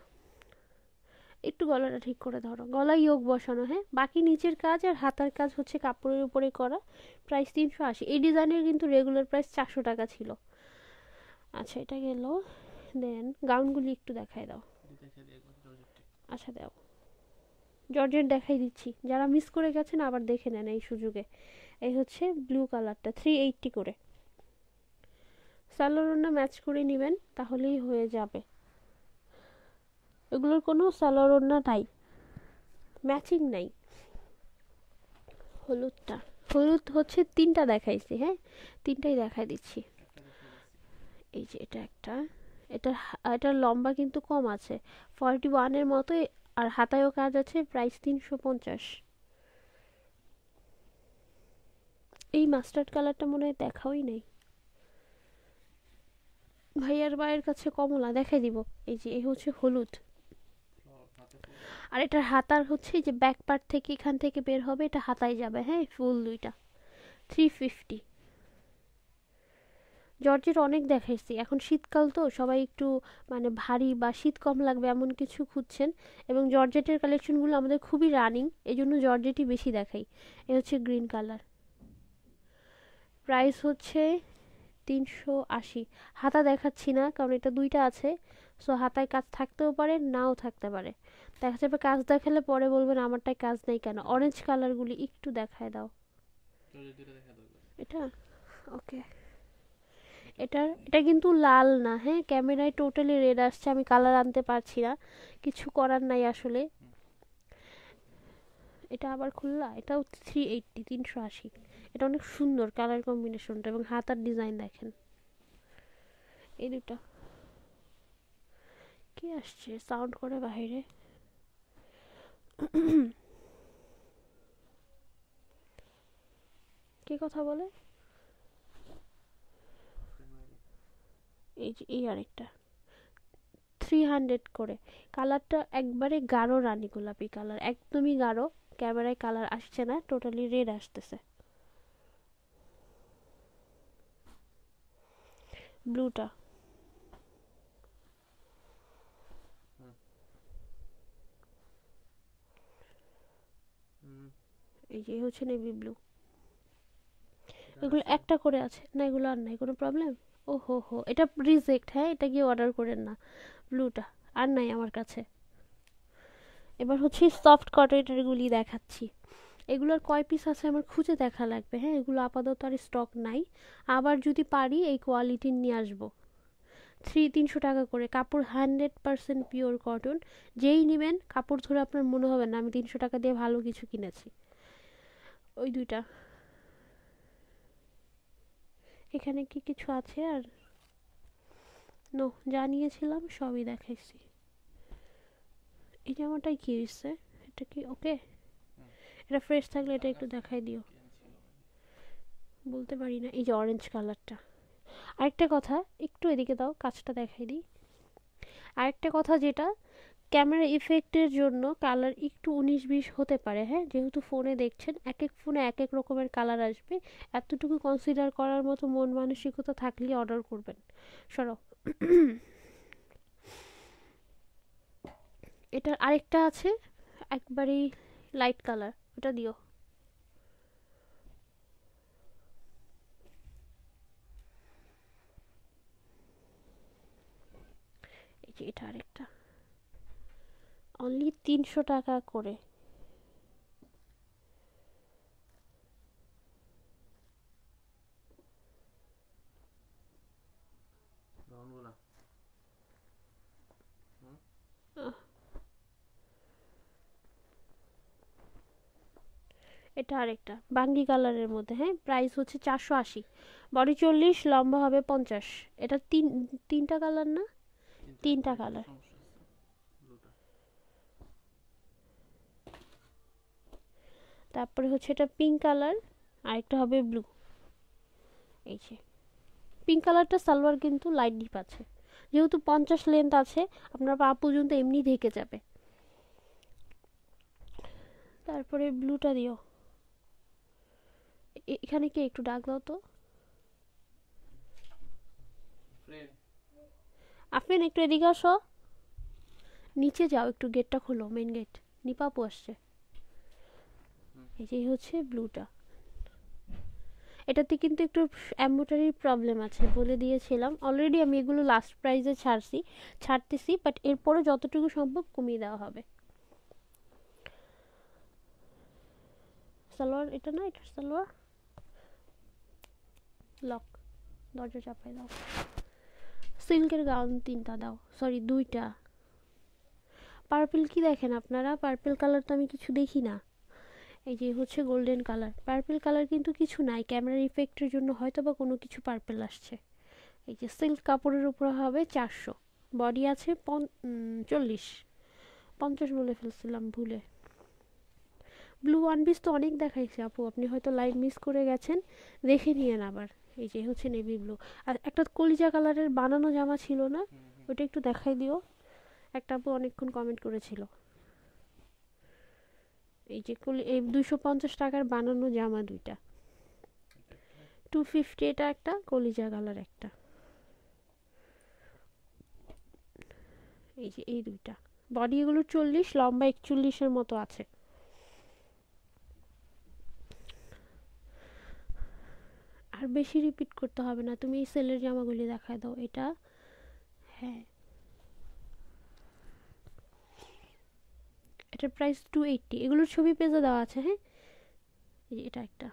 একটু গলাটা ঠিক করে ধরো, গলায় ইয়োগ বসানো, হ্যাঁ, বাকি নিচের কাজ আর হাতার কাজ হচ্ছে কাপড়ের উপরে করা। প্রাইস 380। এই ডিজাইনের কিন্তু রেগুলার প্রাইস 400 টাকা ছিল। আচ্ছা এটা গেল। দেন গাউনগুলি একটু দেখাই দাও। দেখে দিয়ে একবার জর্জেটটি। আচ্ছা দাও, জর্জেট দেখাই দিচ্ছি, যারা মিস করে গেছেন আবার দেখে নেন এই সুযোগে। এই হচ্ছে ব্লু কালারটা, 380 করে। সালোয়ার ওড়না ম্যাচ করে নেবেন তাহলেই হয়ে যাবে, এগুলোর কোনো সালোয়ার ওড়না নাই, ম্যাচিং নাই। হলুদটা, হলুদ হচ্ছে 3টা দেখাইছি, হ্যাঁ 3টাই দেখাই দিচ্ছি। একটা দেখে দিচ্ছি। এই যে এটা একটা, এটার লম্বা কিন্তু কম আছে, 41-এর মতো, আর হাতায়ও কাজ আছে, প্রাইস 350। এই মাস্টার্ড কালারটা মনে হয় দেখাওই নাই, ভাইয়ার বায়ের কাছে কমলা, দেখাই দিব। এই যে এই হচ্ছে হলুদ, হাতে ফুল। আর এটার হাতার হচ্ছে এই যে ব্যাক পার্ট থেকে এখান থেকে বের হবে, এটা হাতায় যাবে, হ্যাঁ ফুল দুইটা, 350। জর্জেট অনেক দেখাইছি, এখন শীতকাল তো সবাই একটু মানে ভারী বা শীত কম লাগবে এমন কিছু খুঁজছেন, এবং জর্জেটের কালেকশনগুলো আমাদের খুবই রানিং, এই জন্য জর্জেটই বেশি দেখাই। এ হচ্ছে গ্রিন কালার, প্রাইস হচ্ছে 380। হাতা দেখাচ্ছি না কারণ এটা 2টা আছে, সো হাতায় কাজ থাকতেও পারে নাও থাকতে পারে, দেখা যাবে কাজ দেখালে পরে বলবেন আমারটায় কাজ নেই কেন। অরেঞ্জ কালারগুলি একটু দেখায় দাও। জর্জেট দুটো দেখা দাও একবার। এটা ওকে, এটা কিন্তু লাল না, হ্যাঁ ক্যামেরায় টোটালি রেড আসছে, আমি কালার আনতে পারছি না, কিছু করার নাই আসলে। এটা আবার খুললা, এটাও 380, 380। এটা অনেক সুন্দর কালার কম্বিনেশনটা, এবং হাতার ডিজাইন দেখেন। এই দুটো কি আসছে সাউন্ড করে বাইরে, কে কথা বলে। এই যে এই আরেকটা 300 করে, কালারটা একবারে গাঢ় রানী গোলাপি কালার, একদমই গাঢ়, ক্যামেরায় কালার আসছে না, টোটালি রেড আসতেছে। ব্লুটা এই যে হচ্ছে নেভি ব্লু। এগুলো একটা করে আছে না, এগুলো আর নাই কোনো প্রবলেম। ও হো হো, এটা রিজেক্ট, হ্যাঁ এটা গিয়ে অর্ডার করেন না। ব্লুটা আর নাই আমার কাছে। এবার হচ্ছে সফট কটনেরগুলি দেখাচ্ছি। এগুলোর কয় পিস আছে আমার খুঁজে দেখা লাগবে, হ্যাঁ এগুলো আপাতত আর স্টক নাই। আবার যদি পারি এই কোয়ালিটির নিয়ে আসবো। 300 টাকা করে কাপড়, 100% পিওর কটন। যেই নেবেন কাপড় ধরে আপনার মনে হবে না আমি 300 টাকা দিয়ে ভালো কিছু কিনেছি। ওই দুইটা। এখানে কি কিছু আছে আর? নো, জানিয়েছিলাম সবই দেখাইছি। এই জামাটাই কি হয়েছে, এটা কি ওকে? এটা ফ্রেশ থাকলে এটা একটু দেখাই দিও। বলতে পারি না। এই যে অরেঞ্জ কালারটা। আরেকটা কথা, একটু এদিকে দাও, কাজটা দেখাই দিই। আরেকটা কথা, যেটা ক্যামেরা ইফেক্টের জন্য কালার একটু 19-20 হতে পারে, হ্যাঁ যেহেতু ফোনে দেখছেন এক এক ফোনে এক এক রকমের কালার আসবে। এতটুকু কনসিডার করার মতো মন মানসিকতা থাকলে অর্ডার করবেন। সরো। এটার আরেকটা আছে একবারেই লাইট কালার, ওটা দিও। এই যে এটা আরেকটা, অনলি 300 টাকা করে। এটা আরেকটা বাঙ্গি কালারের মধ্যে, হ্যাঁ প্রাইস হচ্ছে 480। বডি 40, লম্বা হবে 50। এটা তিনটা কালার না? তিনটা কালার। তারপরে হচ্ছে এটা পিঙ্ক কালার, আরেকটা হবে ব্লু। এই যে পিঙ্ক কালারটা সালোয়ার কিন্তু লাইট ডিপ আছে, যেহেতু 50 লেন্থ আছে আপনার পা পর্যন্ত এমনি ঢেকে যাবে। তারপরে ব্লুটা দিও। এখানে কি একটু ডাক দাও তো। আফরিন একটু এদিকে আসো, নিচে যাও একটু, গেটটা খোলো, মেন গেট। নিপাপু আসছে। এই যে হচ্ছে ব্লুটা। এটাতে কিন্তু একটু এমব্রয়ডারির প্রবলেম আছে, বলে দিয়েছিলাম অলরেডি। আমি এগুলো লাস্ট প্রাইসে ছাড়তেছি, বাট এরপরে যতটুকু সম্ভব কমিয়ে দেওয়া হবে। সালোয়ার এটা না, এটা সালোয়ার লক, দরজা চাপাই দাও। সিল্কের গাউন 3টা দাও, সরি 2টা। পার্পল কি দেখেন আপনারা? পার্পল কালার তো আমি কিছু দেখি না। এই যে হচ্ছে গোল্ডেন কালার। পার্পল কালার কিন্তু কিছু নাই, ক্যামেরার ইফেক্টের জন্য হয়তো বা কোনো কিছু পার্পল আসছে। এই যে সিল্ক কাপড়ের উপর হবে 400। বডি আছে 40, 50 বলে ফেলছিলাম ভুলে। ব্লু ওয়ান পিস তো অনেক দেখাইছে আপু, আপনি হয়তো লাইভ মিস করে গেছেন, দেখে নিয়েন আবার। এই যে হচ্ছে নেভি ব্লু। আর একটা কলিজা কালারের বানানো জামা ছিল না, ওটা একটু দেখাই দিও। একটা আপু অনেকক্ষণ কমেন্ট করেছিল। এই যে এই 250 টাকার বানানো জামা দুইটা, 250 এটা একটা, কলিজা কালার একটা। এই যে এই দুইটা। বডি এগুলো 40, লম্বা 41-এর মতো আছে। আর বেশি রিপিট করতে হবে না, তুমি এই সেলের জামাগুলি দেখায় দাও। এটা হ্যাঁ, এটার প্রাইস 280। এগুলোর ছবি পেজে দেওয়া আছে, হ্যাঁ। এই যে এটা একটা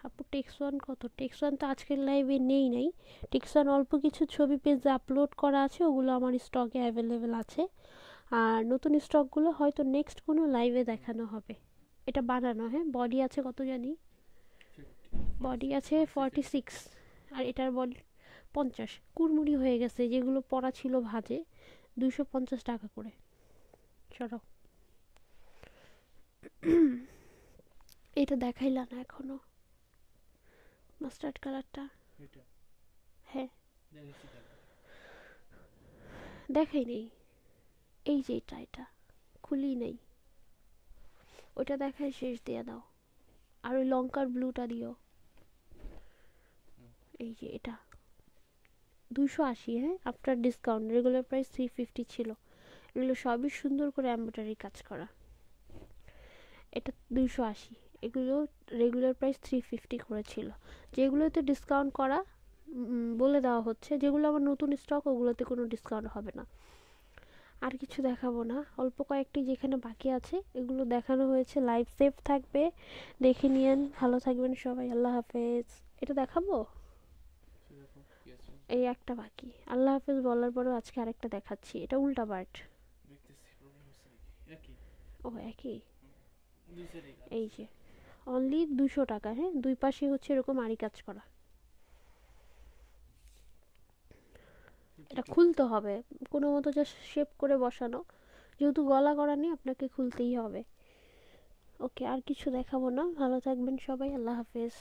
আপু, টেক্স1 কত? টেক্স1 তো আজকের লাইভে নাই। টেক্স1 অল্প কিছু ছবি পেজে আপলোড করা আছে, ওগুলো আমার স্টকে অ্যাভেলেবেল আছে। আর নতুন স্টকগুলো হয়তো নেক্সট কোনো লাইভে দেখানো হবে। এটা বানানো, হ্যাঁ। বডি আছে কত জানি, বডি আছে 46, আর এটার বডি 50। কুড়মুড়ি হয়ে গেছে, যেগুলো পরা ছিল ভাজে। 250 টাকা করে। চলো। এটা দেখাইলা না এখনো, মাস্টার্ড কালারটা। হ্যাঁ দেখাই নেই। এই যে এটা খুলি নেই, ওটা দেখাই শেষ দিয়ে দাও। আর ওই লঙ্কার ব্লুটা দিও। এই যে এটা 280, হ্যাঁ, আফটার ডিসকাউন্ট। রেগুলার প্রাইস 350 ছিল। এগুলো সবই সুন্দর করে এমব্রয়ডারি কাজ করা। এটা 280, এগুলো রেগুলার প্রাইস 350 করেছিল। যেগুলোতে ডিসকাউন্ট করা বলে দেওয়া হচ্ছে, যেগুলো আমার নতুন স্টক ওগুলোতে কোনো ডিসকাউন্ট হবে না। আর কিছু দেখাবো না, অল্প কয়েকটি যেখানে বাকি আছে এগুলো দেখানো হয়েছে। লাইভ সেভ থাকবে, দেখে নিয়েন। ভালো থাকবেন সবাই, আল্লাহ হাফেজ। এটা দেখাবো, আচ্ছা দেখো কি আছে। এই একটা বাকি। আল্লাহ হাফেজ বলার পরেও আজকে আরেকটা দেখাচ্ছি, এটা উল্টা বার্ড। দেখতেছি প্রবলেম হচ্ছে নাকি একই। ও একই। দুই সাইডে কাজ। এই যে অনলি 200 টাকা, হ্যাঁ, দুই পাশে হচ্ছে এরকম আরি কাজ করা। এটা খুলতে হবে কোনো মতো, জাস্ট শেপ করে বসানো, যেহেতু গলা করা নেই আপনাকে খুলতেই হবে। ওকে, আর কিছু দেখাবো না, ভালো থাকবেন সবাই, আল্লাহ হাফেজ।